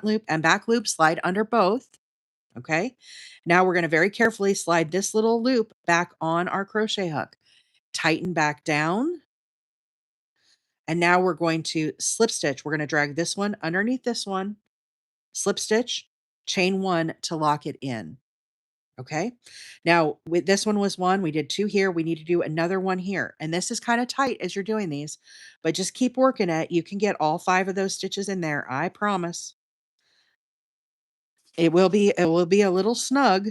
loop and back loop, slide under both, okay? Now we're gonna very carefully slide this little loop back on our crochet hook. Tighten back down, and now we're going to slip stitch. We're gonna drag this one underneath this one, slip stitch, chain 1 to lock it in, okay? Now, with this one was 1, we did 2 here, we need to do another one here, and this is kinda tight as you're doing these, but just keep working it. You can get all 5 of those stitches in there, I promise. It will be a little snug.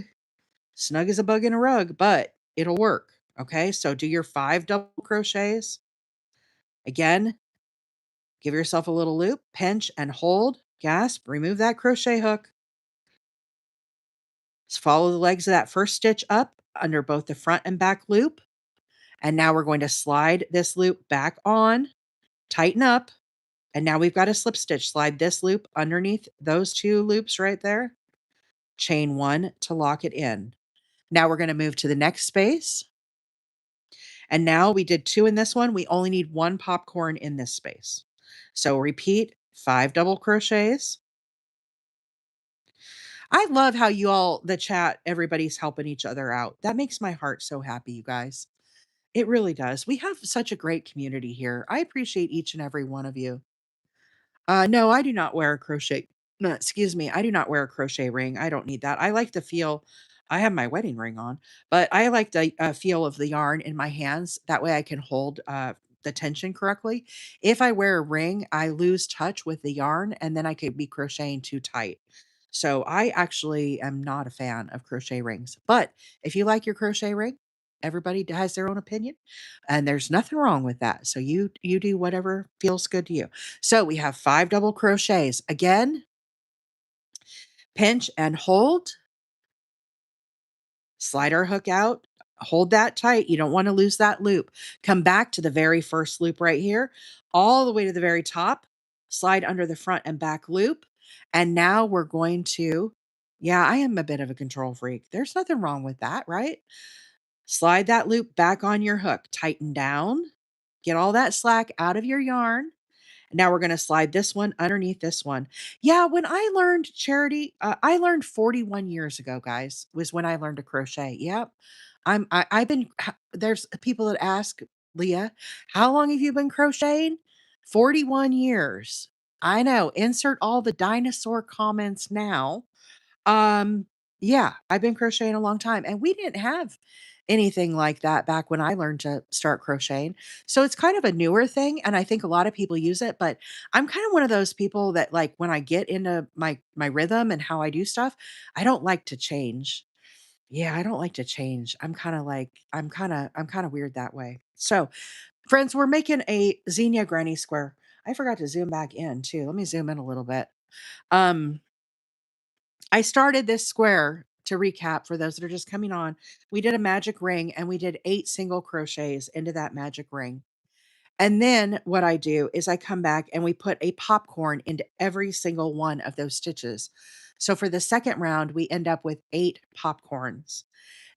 Snug as a bug in a rug, but it'll work, okay? So do your 5 double crochets. Again, give yourself a little loop, pinch and hold, gasp, remove that crochet hook. Follow the legs of that first stitch up under both the front and back loop. And now we're going to slide this loop back on, tighten up, and now we've got a slip stitch. Slide this loop underneath those 2 loops right there, chain 1 to lock it in. Now we're going to move to the next space. And now we did 2 in this one. We only need 1 popcorn in this space. So repeat 5 double crochets. I love how the chat, everybody's helping each other out. That makes my heart so happy, you guys. It really does. We have such a great community here. I appreciate each and every one of you. No, I do not wear a crochet. No, excuse me. I do not wear a crochet ring. I don't need that. I like the feel. I have my wedding ring on, but I like the feel of the yarn in my hands. That way I can hold the tension correctly. If I wear a ring, I lose touch with the yarn and then I could be crocheting too tight. So I actually am not a fan of crochet rings. But if you like your crochet ring, everybody has their own opinion and there's nothing wrong with that. So you do whatever feels good to you. So we have 5 double crochets. Again, pinch and hold, slide our hook out, hold that tight. You don't want to lose that loop. Come back to the very first loop right here, all the way to the very top, slide under the front and back loop. And now we're going to, yeah, I am a bit of a control freak. There's nothing wrong with that, right? Slide that loop back on your hook, tighten down, get all that slack out of your yarn. Now we're going to slide this one underneath this one. Yeah, when I learned charity, I learned 41 years ago, guys, was when I learned to crochet. Yep. I've been there's people that ask, Leah, how long have you been crocheting? 41 years. I know. Insert all the dinosaur comments now. Um, yeah, I've been crocheting a long time and we didn't have anything like that back when I learned to start crocheting. So it's kind of a newer thing and I think a lot of people use it, but I'm kind of one of those people that like when I get into my rhythm and how I do stuff, I don't like to change. Yeah, I don't like to change. I'm kind of weird that way. So, friends, we're making a Zinnia granny square. I forgot to zoom back in too. Let me zoom in a little bit. Um I started this square to recap for those that are just coming on. We did a magic ring and we did 8 single crochets into that magic ring. And then what I do is I come back and we put a popcorn into every single one of those stitches. So for the second round, we end up with 8 popcorns.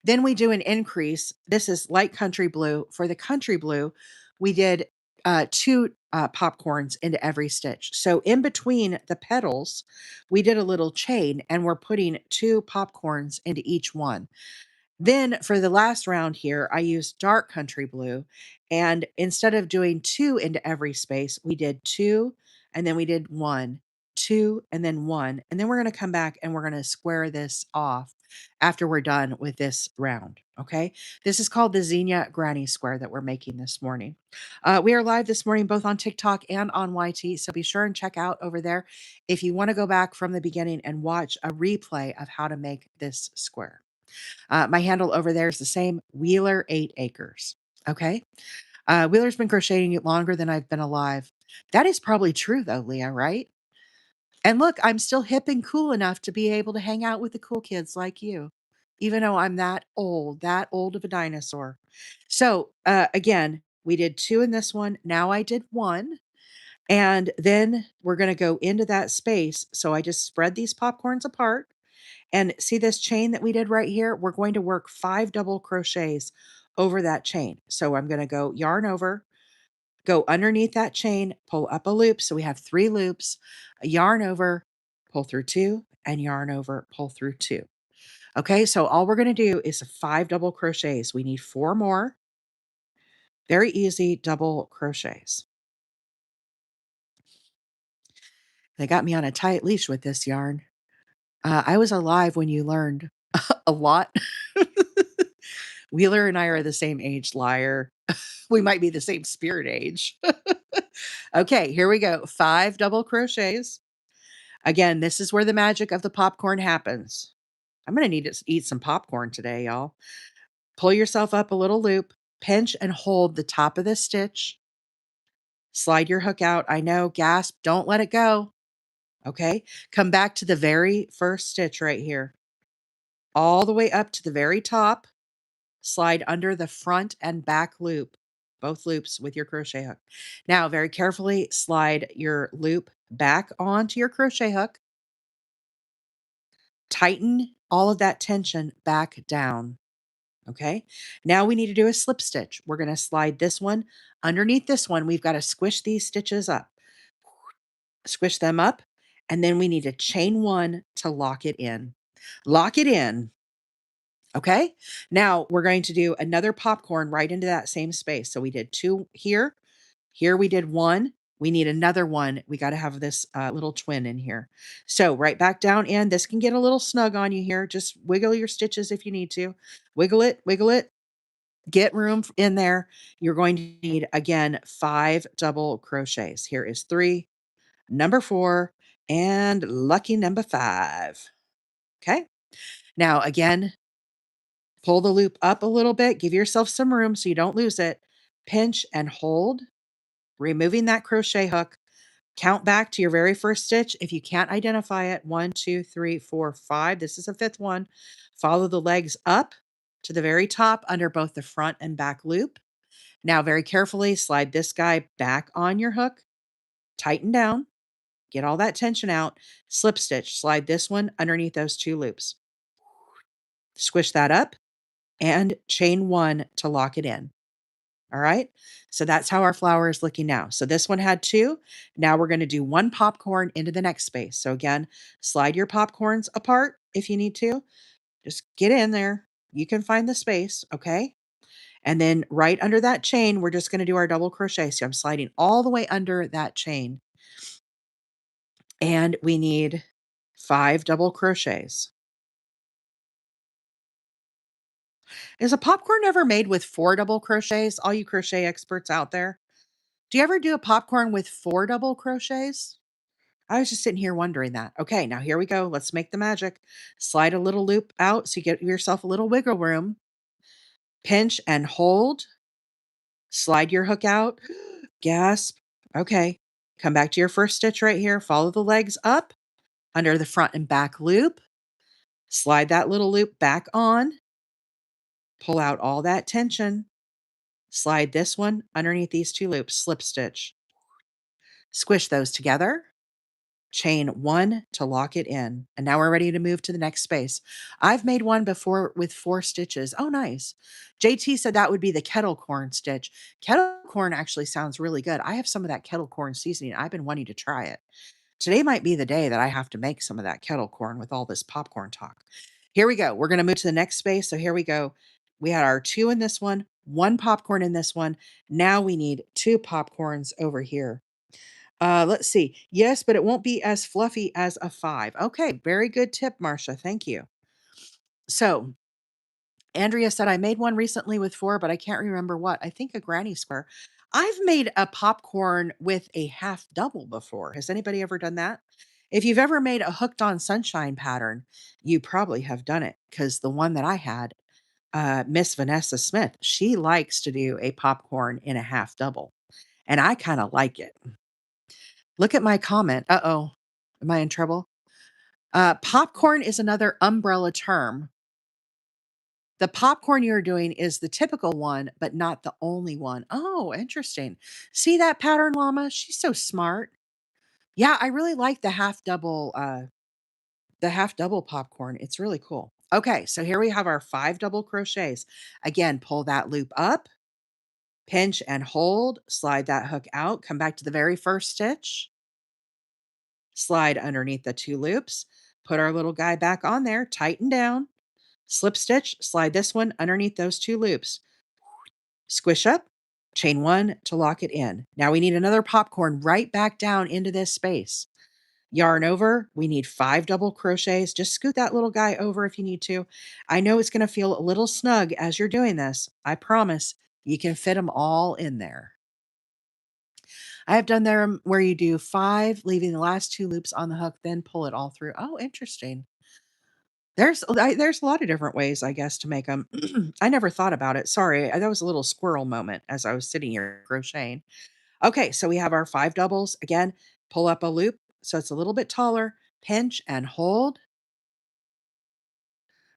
Then we do an increase. This is light country blue. For the country blue, we did 2 popcorns into every stitch. So in between the petals, we did a little chain and we're putting 2 popcorns into each one. Then for the last round here, I used dark country blue. And instead of doing 2 into every space, we did 2 and then we did 1, 2 and then 1. And then we're going to come back and we're going to square this off after we're done with this round. Okay. This is called the Zinnia Granny Square that we're making this morning. We are live this morning, both on TikTok and on YT. So be sure and check out over there if you want to go back from the beginning and watch a replay of how to make this square. My handle over there is the same, Wheeler 8 Acres. Okay. Wheeler's been crocheting longer than I've been alive. That is probably true though, Leah, right? And look, I'm still hip and cool enough to be able to hang out with the cool kids like you, even though I'm that old of a dinosaur. So, again, We did 2 in this one. Now I did 1. And then we're going to go into that space. So I just spread these popcorns apart. And see this chain that we did right here? We're going to work 5 double crochets over that chain. So I'm going to go yarn over, go underneath that chain, pull up a loop. So we have 3 loops, yarn over, pull through 2, and yarn over, pull through 2. Okay, so all we're going to do is 5 double crochets. We need 4 more. Very easy double crochets. They got me on a tight leash with this yarn. I was alive when you learned a lot. Wheeler and I are the same age, liar. We might be the same spirit age. Okay, here we go. 5 double crochets. Again, this is where the magic of the popcorn happens. I'm going to need to eat some popcorn today, y'all. Pull yourself up a little loop, pinch and hold the top of the stitch. Slide your hook out. I know, gasp, don't let it go. Okay, come back to the very first stitch right here, all the way up to the very top. Slide under the front and back loop, both loops with your crochet hook. Now, very carefully slide your loop back onto your crochet hook. Tighten all of that tension back down. Okay. Now we need to do a slip stitch. We're going to slide this one underneath this one. We've got to squish these stitches up, squish them up. And then we need to chain 1 to lock it in. Lock it in. Okay. Now we're going to do another popcorn right into that same space. So we did 2 here. Here we did 1. We need another one. We got to have this little twin in here. So right back down in. This can get a little snug on you here. Just wiggle your stitches if you need to. Wiggle it, wiggle it. Get room in there. You're going to need, again, 5 double crochets. Here is 3, number 4, and lucky number 5. Okay. Now, again, pull the loop up a little bit. Give yourself some room so you don't lose it. Pinch and hold, removing that crochet hook. Count back to your very first stitch. If you can't identify it, 1, 2, 3, 4, 5. This is a 5th one. Follow the legs up to the very top under both the front and back loop. Now, very carefully slide this guy back on your hook, tighten down, get all that tension out, slip stitch, slide this one underneath those 2 loops. Squish that up and chain 1 to lock it in. All right. So that's how our flower is looking now. So this one had 2. Now we're going to do 1 popcorn into the next space. So again, slide your popcorns apart if you need to. Just get in there. You can find the space. Okay. And then right under that chain, we're just going to do our double crochet. So I'm sliding all the way under that chain. And we need 5 double crochets. Is a popcorn ever made with 4 double crochets? All you crochet experts out there. Do you ever do a popcorn with 4 double crochets? I was just sitting here wondering that. Okay, now here we go. Let's make the magic. Slide a little loop out so you get yourself a little wiggle room. Pinch and hold. Slide your hook out. Gasp. Okay. Come back to your first stitch right here. Follow the legs up under the front and back loop. Slide that little loop back on. Pull out all that tension. Slide this one underneath these 2 loops. Slip stitch. Squish those together. Chain 1 to lock it in. And now we're ready to move to the next space. I've made one before with 4 stitches. Oh, nice. JT said that would be the kettle corn stitch. Kettle corn actually sounds really good. I have some of that kettle corn seasoning. I've been wanting to try it. Today might be the day that I have to make some of that kettle corn with all this popcorn talk. Here we go. We're going to move to the next space. So here we go. We had our 2 in this one, 1 popcorn in this one. Now we need 2 popcorns over here. Let's see. Yes, but it won't be as fluffy as a 5. Okay, very good tip, Marcia. Thank you. So, Andrea said, I made one recently with 4, but I can't remember what. I think a granny square. I've made a popcorn with a half double before. Has anybody ever done that? If you've ever made a hooked on sunshine pattern, you probably have done it because the one that I had, Miss Vanessa Smith, she likes to do a popcorn in a half double. And I kind of like it. Look at my comment. Uh-oh. Am I in trouble? Popcorn is another umbrella term The popcorn you're doing is the typical one, but not the only one. Oh, interesting. See that pattern, llama? She's so smart. Yeah, I really like the half double popcorn. It's really cool. Okay, so here we have our 5 double crochets. Again, pull that loop up, pinch and hold, slide that hook out, come back to the very first stitch, slide underneath the 2 loops, put our little guy back on there, tighten down, slip stitch, slide this one underneath those 2 loops, squish up, chain 1 to lock it in. Now we need another popcorn right back down into this space. Yarn over, we need 5 double crochets. Just scoot that little guy over if you need to. I know it's going to feel a little snug as you're doing this. I promise you can fit them all in there. I have done there where you do 5, leaving the last 2 loops on the hook, then pull it all through. Oh, interesting. There's a lot of different ways, I guess, to make them. I never thought about it. Sorry, that was a little squirrel moment as I was sitting here crocheting. Okay, so we have our 5 doubles. Again, pull up a loop so it's a little bit taller, pinch and hold,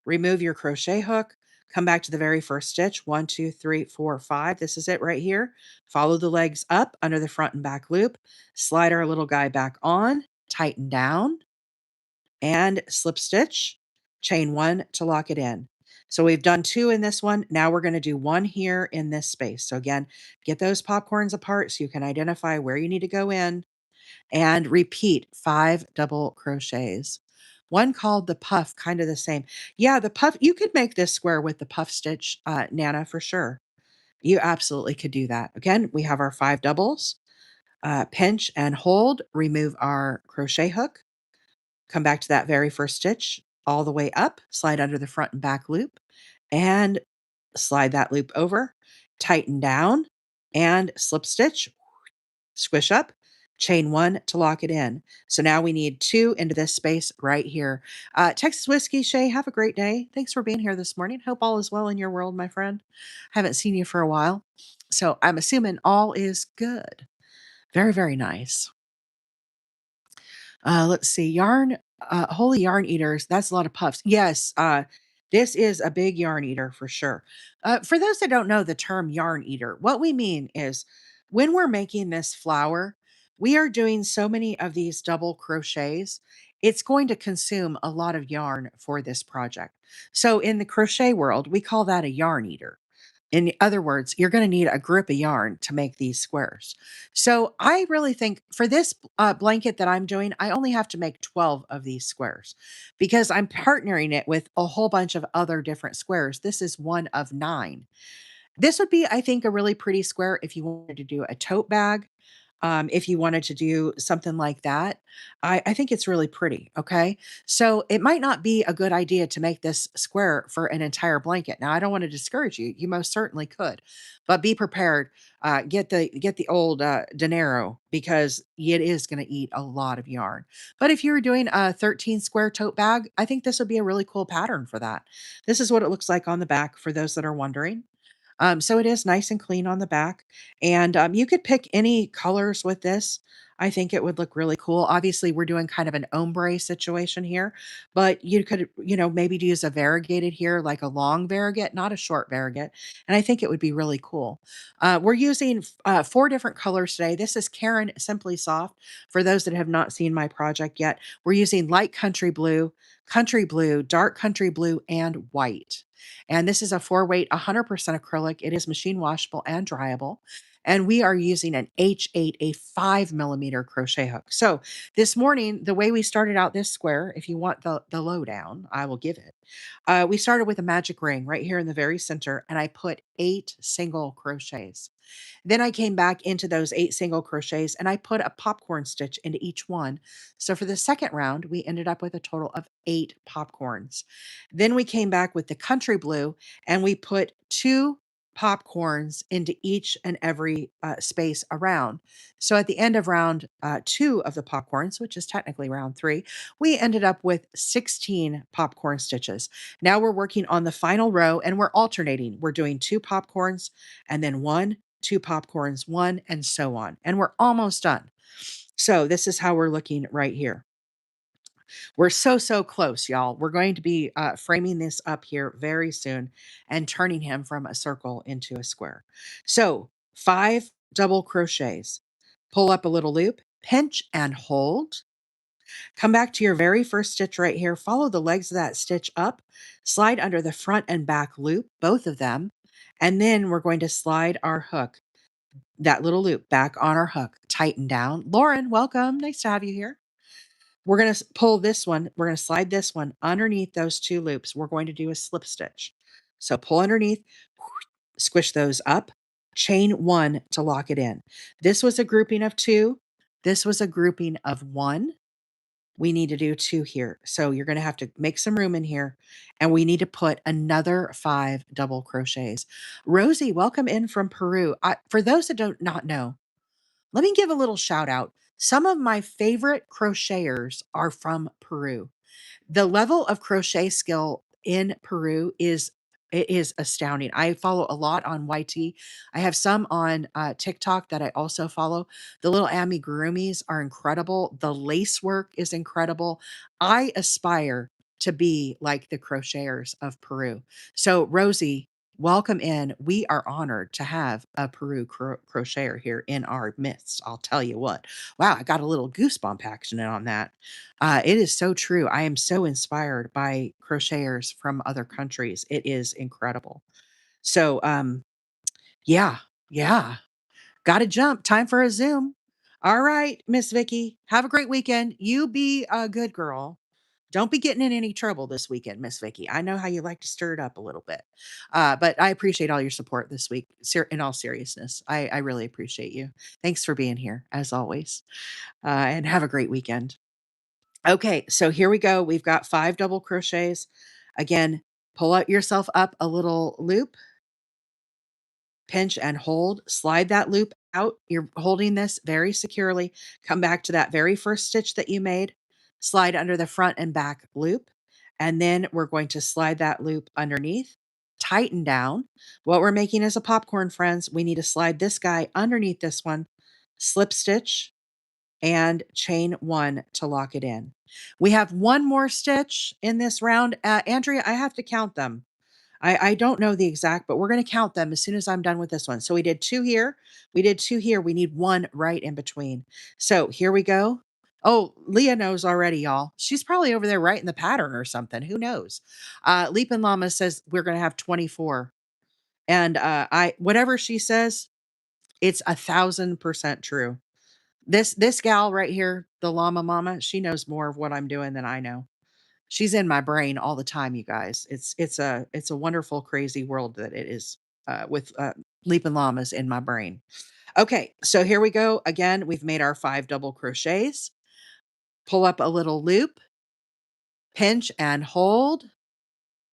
remove your crochet hook, come back to the very first stitch. 1, 2, 3, 4, 5. This is it right here. Follow the legs up under the front and back loop, slide our little guy back on, tighten down, and slip stitch, chain 1 to lock it in. So we've done 2 in this one. Now we're going to do 1 here in this space. So again, get those popcorns apart so you can identify where you need to go in and repeat 5 double crochets. One called the puff, kind of the same. Yeah, the puff, you could make this square with the puff stitch, Nana, for sure. You absolutely could do that. Again, we have our 5 doubles, pinch and hold, remove our crochet hook, come back to that very first stitch all the way up, slide under the front and back loop, and slide that loop over, tighten down, and slip stitch, squish up, chain 1 to lock it in. So now we need 2 into this space right here. Texas Whiskey, Shay, have a great day. Thanks for being here this morning. Hope all is well in your world, my friend. Haven't seen you for a while. So I'm assuming all is good. Very, very nice. Let's see. Holy yarn eaters. That's a lot of puffs. Yes. This is a big yarn eater for sure. For those that don't know the term yarn eater, what we mean is when we're making this flower, we are doing so many of these double crochets. It's going to consume a lot of yarn for this project. So in the crochet world, we call that a yarn eater. In other words, you're going to need a grip of yarn to make these squares. So I really think for this blanket that I'm doing, I only have to make 12 of these squares because I'm partnering it with a whole bunch of other different squares. This is one of 9. This would be, I think, a really pretty square if you wanted to do a tote bag. If you wanted to do something like that, I think it's really pretty. Okay. So it might not be a good idea to make this square for an entire blanket. Now, I don't want to discourage you. You most certainly could, but be prepared. Get the old dinero because it is going to eat a lot of yarn. But if you were doing a 13 square tote bag, I think this would be a really cool pattern for that. This is what it looks like on the back for those that are wondering. So it is nice and clean on the back. And you could pick any colors with this. I think it would look really cool. Obviously, we're doing kind of an ombre situation here, but you could, maybe use a variegated here, like a long variegate, not a short variegate. And I think it would be really cool. We're using 4 different colors today. This is Caron Simply Soft. For those that have not seen my project yet, we're using light country blue, dark country blue, and white. And this is a 4-weight, 100% acrylic. It is machine washable and dryable. And we are using an H8, a 5 millimeter crochet hook. So this morning, the way we started out this square, if you want the lowdown, I will give it. We started with a magic ring right here in the very center, and I put 8 single crochets. Then I came back into those 8 single crochets and I put a popcorn stitch into each one. So for the second round, we ended up with a total of 8 popcorns. Then we came back with the country blue and we put 2 popcorns into each and every space around. So at the end of round 2 of the popcorns, which is technically round 3, we ended up with 16 popcorn stitches. Now we're working on the final row and we're alternating. We're doing 2 popcorns and then 1, 2 popcorns, 1, and so on. And we're almost done. So this is how we're looking right here. We're so, so close, y'all. We're going to be framing this up here very soon and turning him from a circle into a square. So, 5 double crochets. Pull up a little loop, pinch and hold. Come back to your very first stitch right here. Follow the legs of that stitch up. Slide under the front and back loop, both of them. And then we're going to slide our hook, that little loop, back on our hook. Tighten down. Lauren, welcome. Nice to have you here. We're going to pull this one. We're going to slide this one underneath those 2 loops. We're going to do a slip stitch. So pull underneath, squish those up, chain 1 to lock it in. This was a grouping of 2. This was a grouping of 1. We need to do 2 here. So you're going to have to make some room in here, and we need to put another 5 double crochets. Rosie, welcome in from Peru. For those that don't not know, let me give a little shout out. Some of my favorite crocheters are from Peru. The level of crochet skill in Peru is, it is astounding. I follow a lot on YT. I have some on TikTok that I also follow. The little amigurumis are incredible. The lace work is incredible. I aspire to be like the crocheters of Peru. So, Rosie, welcome in. We are honored to have a Peru crocheter here in our midst. I'll tell you what. Wow, I got a little goosebump action on that. It is so true. I am so inspired by crocheters from other countries. It is incredible. So, yeah, yeah. Gotta jump. Time for a Zoom. All right, Miss Vicky. Have a great weekend. You be a good girl. Don't be getting in any trouble this weekend, Miss Vicky. I know how you like to stir it up a little bit. But I appreciate all your support this week. In all seriousness, I really appreciate you. Thanks for being here, as always. And have a great weekend. Okay, so here we go. We've got 5 double crochets. Again, pull out yourself up a little loop, pinch and hold, slide that loop out. You're holding this very securely. Come back to that very first stitch that you made, slide under the front and back loop, and then we're going to slide that loop underneath, tighten down. What we're making is a popcorn, friends. We need to slide this guy underneath this one, slip stitch, and chain 1 to lock it in. We have 1 more stitch in this round. Andrea, I have to count them. I don't know the exact, but we're going to count them as soon as I'm done with this one. So we did 2 here. We did 2 here. We need 1 right in between. So here we go. Oh, Leah knows already, y'all. She's probably over there writing the pattern or something. Who knows? Leapin' Llama says we're going to have 24. And whatever she says, it's 1,000% true. This gal right here, the llama mama, she knows more of what I'm doing than I know. She's in my brain all the time, you guys. It's a wonderful, crazy world that it is with leaping llamas in my brain. Okay, so here we go. Again, we've made our 5 double crochets. Pull up a little loop, pinch and hold.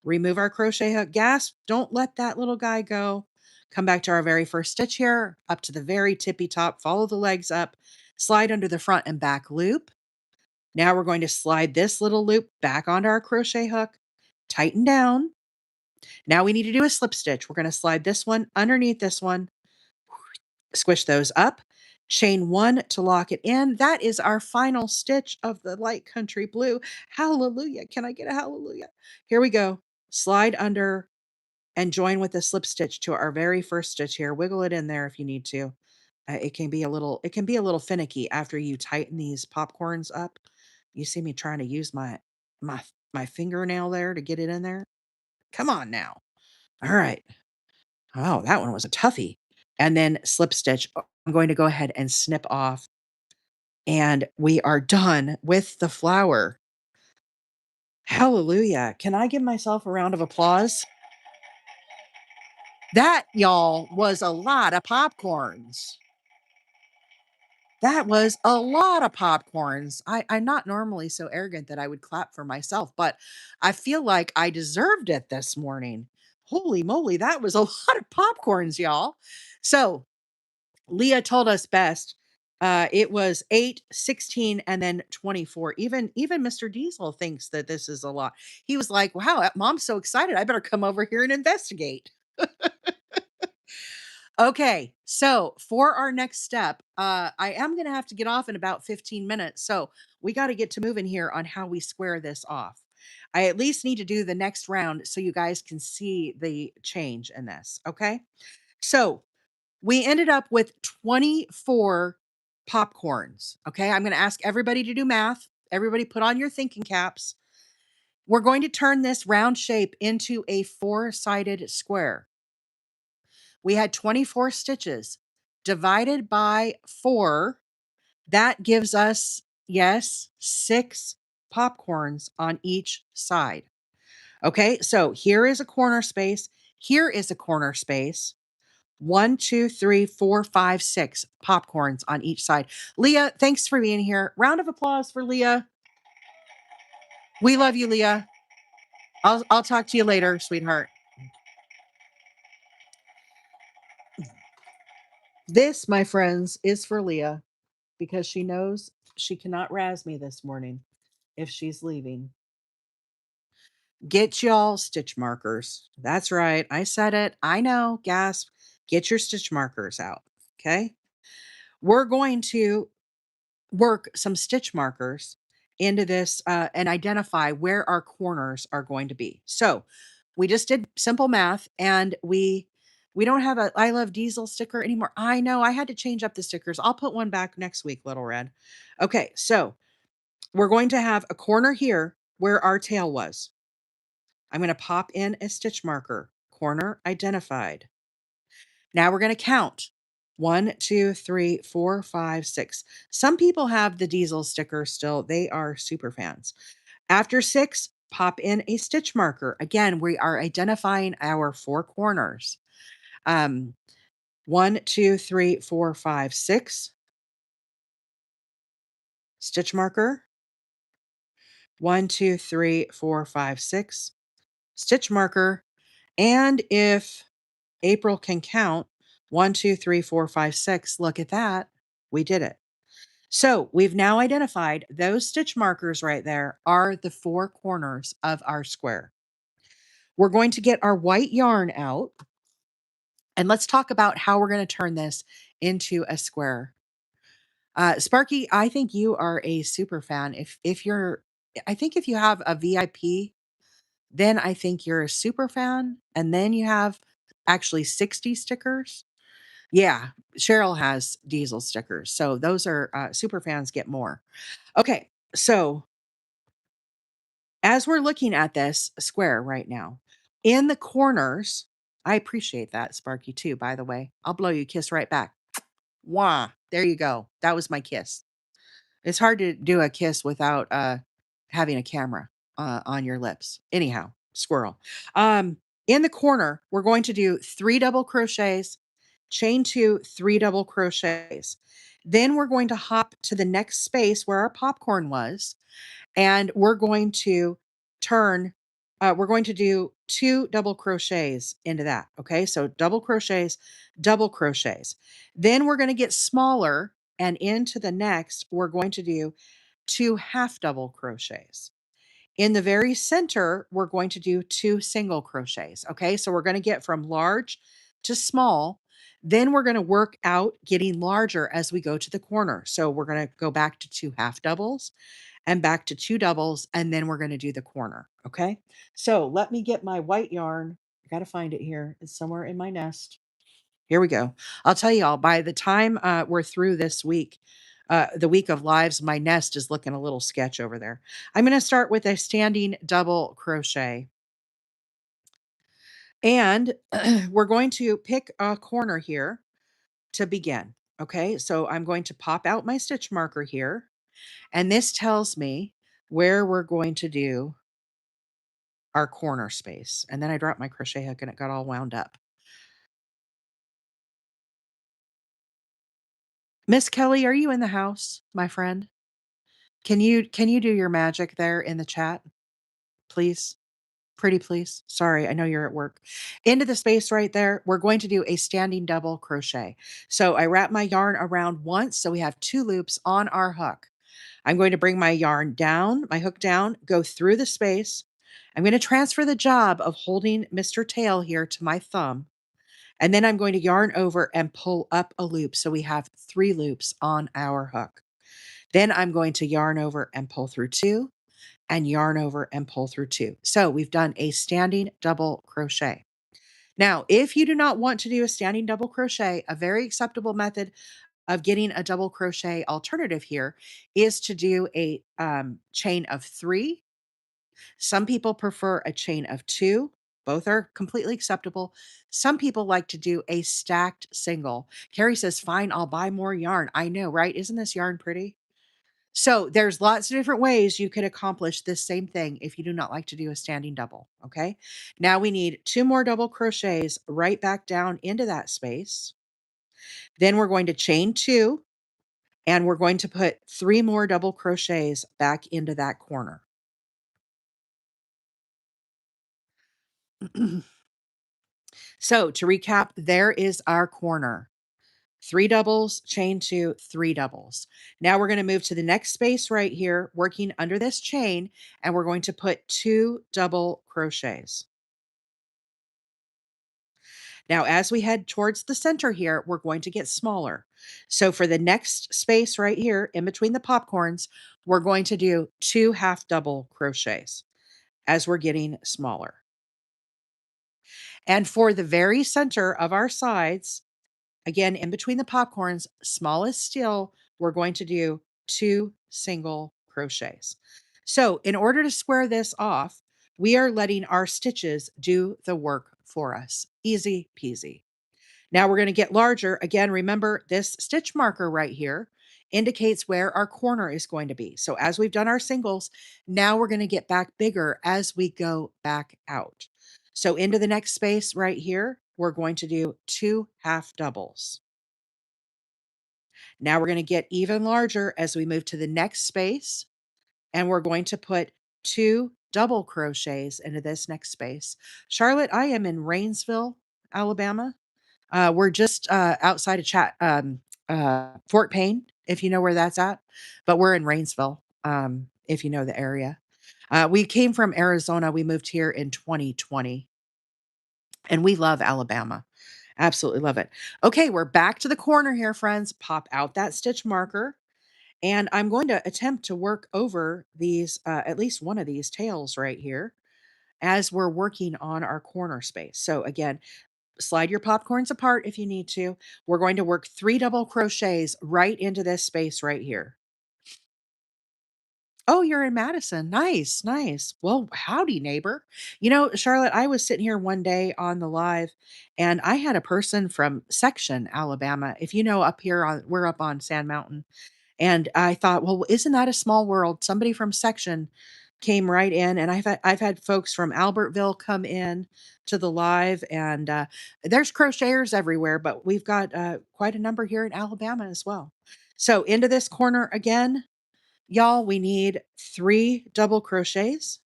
Remove our crochet hook. Gasp, don't let that little guy go. Come back to our very first stitch here, up to the very tippy top, follow the legs up, slide under the front and back loop. Now we're going to slide this little loop back onto our crochet hook, tighten down. Now we need to do a slip stitch. We're going to slide this one underneath this one, squish those up, chain 1 to lock it in. That is our final stitch of the light country blue. Hallelujah. Can I get a hallelujah? Here we go. Slide under and join with a slip stitch to our very first stitch here. Wiggle it in there if you need to. It can be a little finicky after you tighten these popcorns up. You see me trying to use my my fingernail there to get it in there. Come on now. All right. Oh, that one was a toughie. And then slip stitch. I'm going to go ahead and snip off, and we are done with the flower. Hallelujah. Can I give myself a round of applause? That, y'all, was a lot of popcorns. That was a lot of popcorns. I'm not normally so arrogant that I would clap for myself, but I feel like I deserved it this morning. Holy moly, that was a lot of popcorns, y'all. So Leah told us best. It was 8, 16, and then 24. Even Mr. Diesel thinks that this is a lot. He was like, wow, mom's so excited. I better come over here and investigate. Okay, so for our next step, I am gonna have to get off in about 15 minutes, so we gotta get to moving here on how we square this off. I at least need to do the next round so you guys can see the change in this, okay? So we ended up with 24 popcorns, okay? I'm gonna ask everybody to do math. Everybody put on your thinking caps. We're going to turn this round shape into a four-sided square. We had 24 stitches divided by 4. That gives us, yes, 6 popcorns on each side. Okay, so here is a corner space. Here is a corner space. 1, 2, 3, 4, 5, 6 popcorns on each side. Leah, thanks for being here. Round of applause for Leah. We love you, Leah. I'll talk to you later, sweetheart. This, my friends, is for Leah because she knows she cannot razz me this morning if she's leaving. Get y'all stitch markers. That's right. I said it. I know. Gasp. Get your stitch markers out. Okay. We're going to work some stitch markers into this and identify where our corners are going to be. So we just did simple math and we don't have a I love diesel sticker anymore. I know I had to change up the stickers. I'll put one back next week, Little Red. Okay, so we're going to have a corner here where our tail was. I'm going to pop in a stitch marker. Corner identified. Now we're going to count. 1, 2, 3, 4, 5, 6. Some people have the diesel sticker still. They are super fans. After 6, pop in a stitch marker. Again, we are identifying our 4 corners. 1, 2, 3, 4, 5, 6. Stitch marker. 1, 2, 3, 4, 5, 6. Stitch marker. And if April can count, 1, 2, 3, 4, 5, 6. Look at that. We did it. So we've now identified those stitch markers right there are the 4 corners of our square. We're going to get our white yarn out and let's talk about how we're going to turn this into a square. Sparky, I think you are a super fan. If you're I think if you have a VIP, then I think you're a super fan and then you have actually 60 stickers. Yeah, Cheryl has diesel stickers. So those are super fans get more. Okay, so as we're looking at this square right now, in the corners, I appreciate that, Sparky, too, by the way. I'll blow you a kiss right back. Wah, there you go. That was my kiss. It's hard to do a kiss without having a camera on your lips. Anyhow, squirrel. In the corner, we're going to do 3 double crochets, chain 2, 3 double crochets. Then we're going to hop to the next space where our popcorn was and we're going to do 2 double crochets into that. Okay, so double crochets, double crochets. Then we're going to get smaller and into the next we're going to do 2 half double crochets. In the very center we're going to do 2 single crochets. Okay, so we're going to get from large to small. Then we're going to work out getting larger as we go to the corner. So we're going to go back to 2 half doubles and back to 2 doubles, and then we're gonna do the corner, okay? So let me get my white yarn. I gotta find it here. It's somewhere in my nest. Here we go. I'll tell y'all, by the time we're through this week, the week of lives, my nest is looking a little sketch over there. I'm gonna start with a standing double crochet. And we're going to pick a corner here to begin. Okay, so I'm going to pop out my stitch marker here. And this tells me where we're going to do our corner space. And then I dropped my crochet hook and it got all wound up. Miss Kelly, are you in the house, my friend? Can you do your magic there in the chat, please? Pretty please. Sorry, I know you're at work. Into the space right there, we're going to do a standing double crochet. So I wrap my yarn around once, so we have 2 loops on our hook. I'm going to bring my yarn down, my hook down, go through the space. I'm going to transfer the job of holding Mr. Tail here to my thumb. And then I'm going to yarn over and pull up a loop. So we have 3 loops on our hook. Then I'm going to yarn over and pull through 2 and yarn over and pull through 2. So we've done a standing double crochet. Now, if you do not want to do a standing double crochet, a very acceptable method of getting a double crochet alternative here is to do a chain of 3. Some people prefer a chain of 2. Both are completely acceptable. Some people like to do a stacked single. Carrie says, fine, I'll buy more yarn. I know, right? Isn't this yarn pretty? So there's lots of different ways you could accomplish this same thing if you do not like to do a standing double. Okay. Now we need 2 more double crochets right back down into that space. Then we're going to chain 2 and we're going to put 3 more double crochets back into that corner. So to recap, there is our corner. 3 doubles, chain 2, 3 doubles. Now we're going to move to the next space right here, working under this chain, and we're going to put 2 double crochets. Now, as we head towards the center here, we're going to get smaller. So for the next space right here, in between the popcorns, we're going to do 2 half double crochets as we're getting smaller. And for the very center of our sides, again, in between the popcorns, smallest still, we're going to do 2 single crochets. So in order to square this off, we are letting our stitches do the work for us. Easy peasy. Now we're going to get larger. Again, remember this stitch marker right here indicates where our corner is going to be. So as we've done our singles, now we're going to get back bigger as we go back out. So into the next space right here, we're going to do 2 half doubles. Now we're going to get even larger as we move to the next space, and we're going to put 2 double crochets into this next space. Charlotte, I am in Rainsville, Alabama. We're just outside of Fort Payne, if you know where that's at, but we're in Rainsville, if you know the area. We came from Arizona. We moved here in 2020, and we love Alabama. Absolutely love it. Okay, we're back to the corner here, friends. Pop out that stitch marker. And I'm going to attempt to work over these, at least one of these tails right here as we're working on our corner space. So again, slide your popcorns apart if you need to. We're going to work 3 double crochets right into this space right here. Oh, you're in Madison. Nice, nice. Well, howdy, neighbor. You know, Charlotte, I was sitting here one day on the live and I had a person from Section, Alabama. If you know, up here on we're up on Sand Mountain. And I thought, well, isn't that a small world? Somebody from Section came right in, and I've had folks from Albertville come in to the live, and there's crocheters everywhere, but we've got quite a number here in Alabama as well. So into this corner again, y'all, we need 3 double crochets,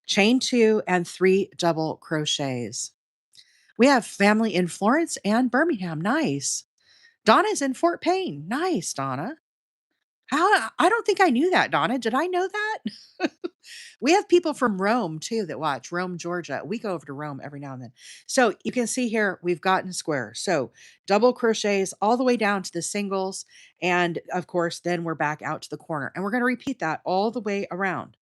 chain 2, and 3 double crochets. We have family in Florence and Birmingham. Nice. Donna's in Fort Payne. Nice, Donna. How I don't think I knew that, Donna. Did I know that? We have people from Rome too that watch, Rome, Georgia. We go over to Rome every now and then. So you can see here, we've gotten square. So double crochets all the way down to the singles. And of course, then we're back out to the corner. And we're going to repeat that all the way around.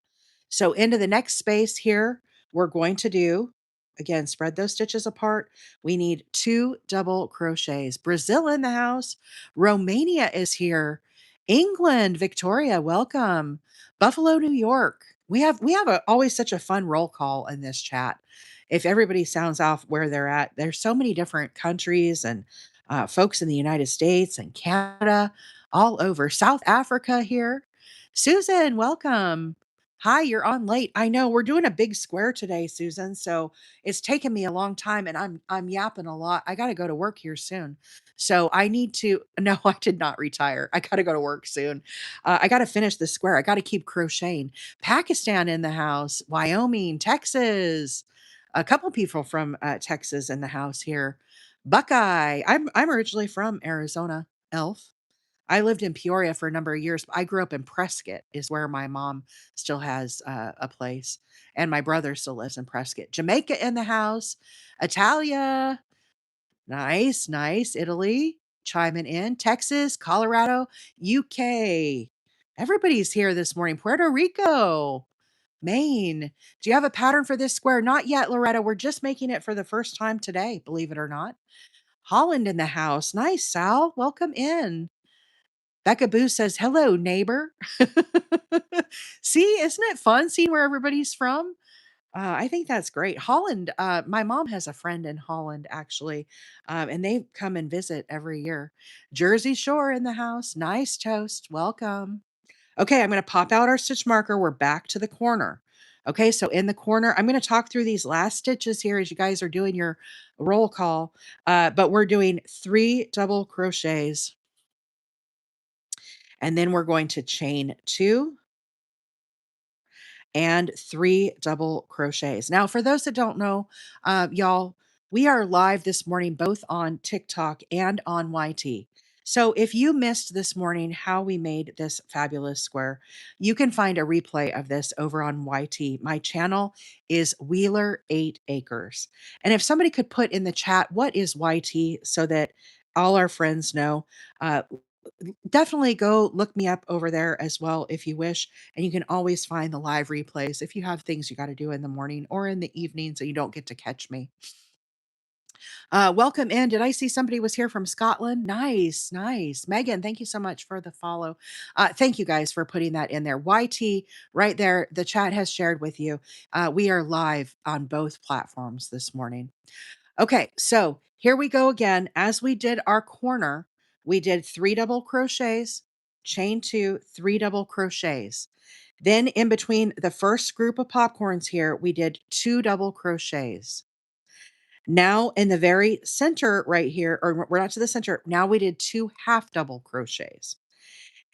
So into the next space here, we're going to do, again, spread those stitches apart. We need 2 double crochets. Brazil in the house. Romania is here. England, Victoria, welcome. Buffalo, New York. We have always such a fun roll call in this chat. If everybody sounds off where they're at, there's so many different countries and folks in the United States and Canada, all over. South Africa here. Susan, welcome. Hi, you're on late. I know we're doing a big square today, Susan. So it's taken me a long time and I'm yapping a lot. I got to go to work here soon. So I need to no, I did not retire. I got to go to work soon. I got to finish the square. I got to keep crocheting. Pakistan in the house, Wyoming, Texas. A couple people from Texas in the house here. Buckeye. I'm originally from Arizona, Elf. I lived in Peoria for a number of years. I grew up in Prescott, is where my mom still has a place, and my brother still lives in Prescott. Jamaica in the house, Italia. Nice, nice. Italy, chiming in. Texas, Colorado, UK. Everybody's here this morning. Puerto Rico, Maine. Do you have a pattern for this square? Not yet, Loretta. We're just making it for the first time today, believe it or not. Holland in the house. Nice, Sal. Welcome in. Becca Boo says, hello, neighbor. See, isn't it fun seeing where everybody's from? I think that's great. Holland, my mom has a friend in Holland actually, and they come and visit every year. Jersey Shore in the house. Nice toast. Welcome. Okay, I'm going to pop out our stitch marker. We're back to the corner. Okay, so in the corner, I'm going to talk through these last stitches here as you guys are doing your roll call, but we're doing 3 double crochets, and then we're going to chain 2 and 3 double crochets. Now, for those that don't know, y'all, we are live this morning both on TikTok and on YT. So if you missed this morning how we made this fabulous square, you can find a replay of this over on YT. My channel is Wheeler 8 Acres. And if somebody could put in the chat, what is YT, so that all our friends know, uh, definitely go look me up over there as well if you wish. And you can always find the live replays if you have things you got to do in the morning or in the evening so you don't get to catch me. Welcome in. Did I see somebody was here from Scotland? Nice, nice. Megan, thank you so much for the follow. Thank you guys for putting that in there. YT, right there, the chat has shared with you. We are live on both platforms this morning. Okay, so here we go again. As we did our corner, we did 3 double crochets, chain 2, 3 double crochets. Then in between the first group of popcorns here, we did 2 double crochets. Now in the very center right here, or we're not to the center, now we did 2 half double crochets.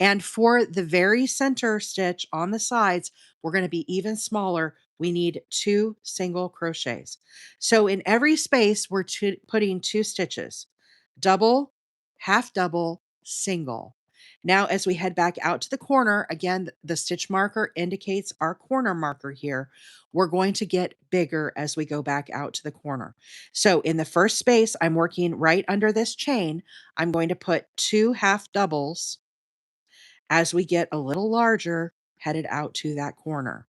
And for the very center stitch on the sides, we're going to be even smaller. We need 2 single crochets. So in every space, we're putting 2 stitches, double, half double, single. Now, as we head back out to the corner, again, the stitch marker indicates our corner marker here. We're going to get bigger as we go back out to the corner. So in the first space, I'm working right under this chain. I'm going to put 2 half doubles as we get a little larger, headed out to that corner.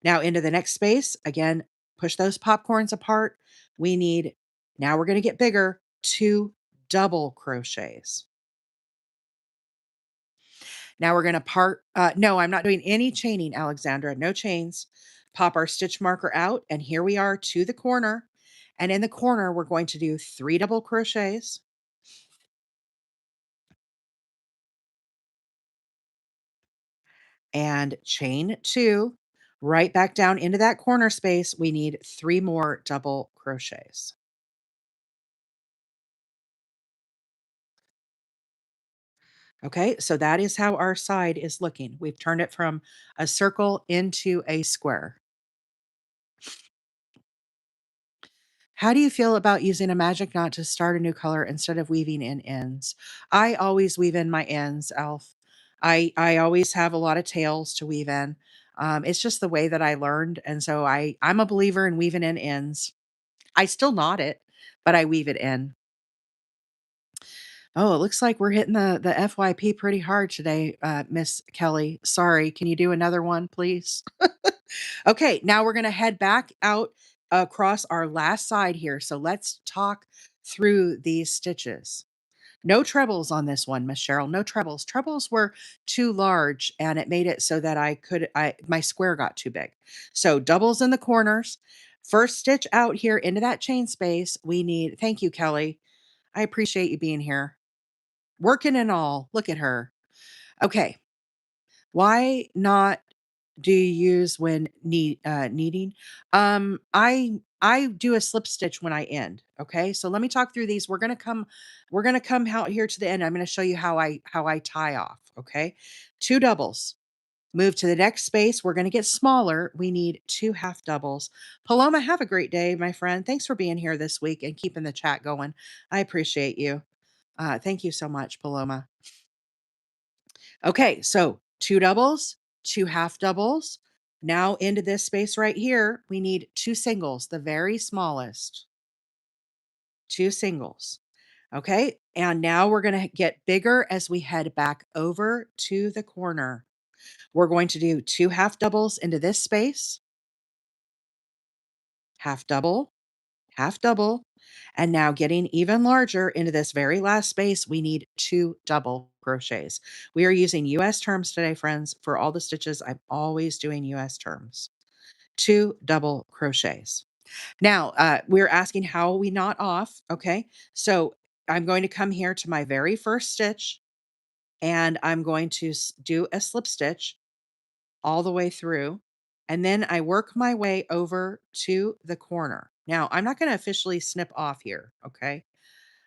Now into the next space, again, push those popcorns apart. We need, now we're going to get bigger, 2 double crochets. Now we're going to no, I'm not doing any chaining, Alexandra, no chains. Pop our stitch marker out, and here we are to the corner. And in the corner, we're going to do 3 double crochets. And chain 2, right back down into that corner space. We need 3 more double crochets. Okay, so that is how our side is looking. We've turned it from a circle into a square. How do you feel about using a magic knot to start a new color instead of weaving in ends? I always weave in my ends, Elf. I always have a lot of tails to weave in. It's just the way that I learned, and so I'm a believer in weaving in ends. I still knot it, but I weave it in. Oh, it looks like we're hitting the FYP pretty hard today, Miss Kelly. Sorry, can you do another one, please? Okay, now we're gonna head back out across our last side here. So let's talk through these stitches. No trebles on this one, Miss Cheryl. No trebles. Trebles were too large, and it made it so that I my square got too big. So doubles in the corners. First stitch out here into that chain space. We need. Thank you, Kelly. I appreciate you being here. Working and all. Look at her. Okay. Why not do you use when kneading? I do a slip stitch when I end. Okay. So let me talk through these. We're gonna come out here to the end. I'm gonna show you how I tie off. Okay. 2 doubles. Move to the next space. We're gonna get smaller. We need 2 half doubles. Paloma, have a great day, my friend. Thanks for being here this week and keeping the chat going. I appreciate you. Thank you so much, Paloma. Okay, so 2 doubles, 2 half doubles. Now into this space right here, we need 2 singles, the very smallest. 2 singles. Okay. And now we're going to get bigger as we head back over to the corner. We're going to do 2 half doubles into this space, half double, half double. And now getting even larger into this very last space, we need 2 double crochets. We are using US terms today, friends. For all the stitches, I'm always doing US terms. 2 double crochets. Now, we're asking how we knot off. Okay. So I'm going to come here to my very first stitch and I'm going to do a slip stitch all the way through. And then I work my way over to the corner. Now, I'm not going to officially snip off here. Okay.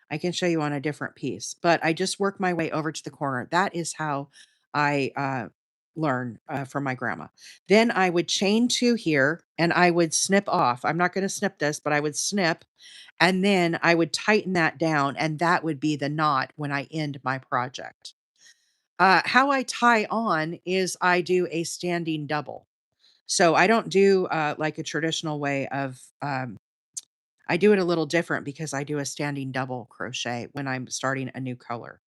I can show you on a different piece, but I just work my way over to the corner. That is how I learn from my grandma. Then I would chain 2 here and I would snip off. I'm not going to snip this, but I would snip and then I would tighten that down and that would be the knot when I end my project. How I tie on is I do a standing double. So I don't do like a traditional way of I do it a little different because I do a standing double crochet when I'm starting a new color.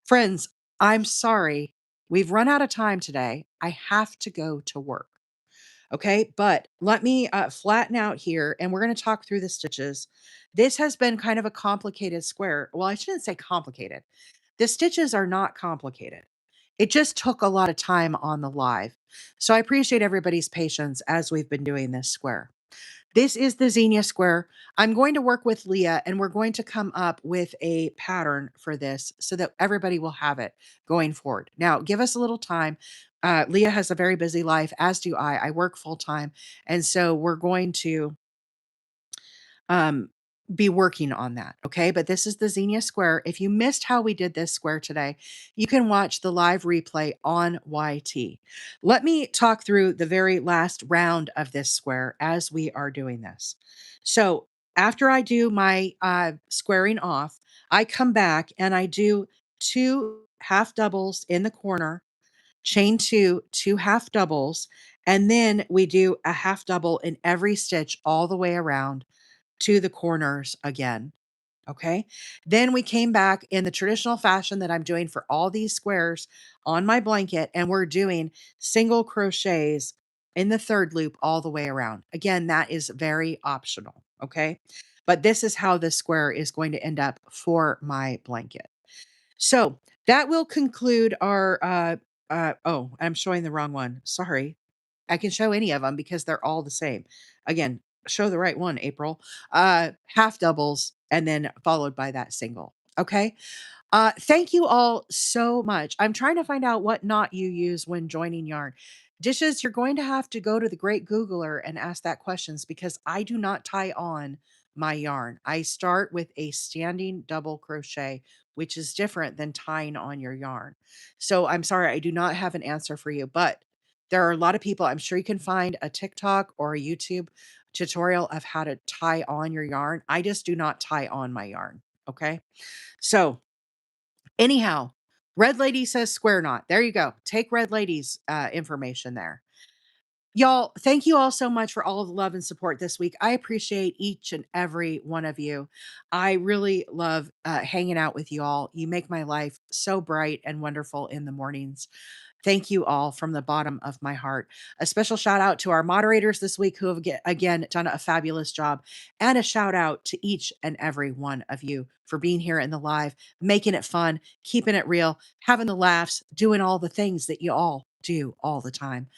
Friends, I'm sorry. We've run out of time today. I have to go to work. Okay. But let me flatten out here and we're going to talk through the stitches. This has been kind of a complicated square. Well, I shouldn't say complicated. The stitches are not complicated. It just took a lot of time on the live. So I appreciate everybody's patience as we've been doing this square. This is the Zinnia square. I'm going to work with Leah and we're going to come up with a pattern for this so that everybody will have it going forward. Now, give us a little time. Leah has a very busy life, as do I. I work full time. And so we're going to um, be working on that. Okay. But this is the Xenia square. If you missed how we did this square today, you can watch the live replay on YT. Let me talk through the very last round of this square as we are doing this. So after I do my squaring off, I come back and I do 2 half doubles in the corner, chain 2, 2 half doubles, and then we do a half double in every stitch all the way around to the corners again. Okay. Then we came back in the traditional fashion that I'm doing for all these squares on my blanket, and we're doing single crochets in the third loop all the way around. Again, that is very optional. Okay. But this is how this square is going to end up for my blanket. So that will conclude our, oh, I'm showing the wrong one. Sorry. I can show any of them because they're all the same. Again, show the right one, April. Half doubles and then followed by that single. Okay. Thank you all so much. I'm trying to find out what knot you use when joining yarn. Dishes, you're going to have to go to the great Googler and ask that questions because I do not tie on my yarn. I start with a standing double crochet, which is different than tying on your yarn. So I'm sorry, I do not have an answer for you, but there are a lot of people. I'm sure you can find a TikTok or a YouTube tutorial of how to tie on your yarn. I just do not tie on my yarn. Okay. So, anyhow, Red Lady says square knot. There you go. Take Red Lady's information there. Y'all, thank you all so much for all of the love and support this week. I appreciate each and every one of you. I really love hanging out with you all. You make my life so bright and wonderful in the mornings. Thank you all from the bottom of my heart. A special shout out to our moderators this week who have again done a fabulous job. And a shout out to each and every one of you for being here in the live, making it fun, keeping it real, having the laughs, doing all the things that you all do all the time.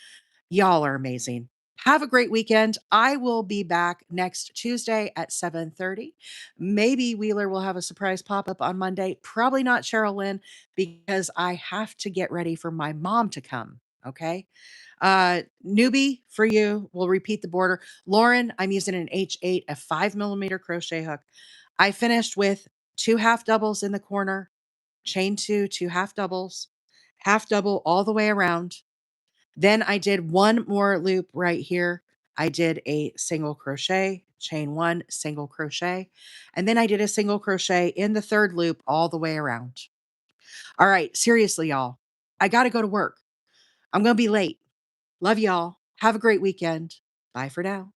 Y'all are amazing. Have a great weekend. I will be back next Tuesday at 7:30. Maybe Wheeler will have a surprise pop-up on Monday. Probably not Cheryl Lynn because I have to get ready for my mom to come. Okay. Newbie for you. We'll repeat the border. Lauren, I'm using an H8, a 5 millimeter crochet hook. I finished with 2 half doubles in the corner, chain 2, 2 half doubles, half double all the way around. Then I did one more loop right here. I did a single crochet, chain 1, single crochet, and then I did a single crochet in the third loop all the way around. All right, seriously, y'all, I got to go to work. I'm going to be late. Love y'all. Have a great weekend. Bye for now.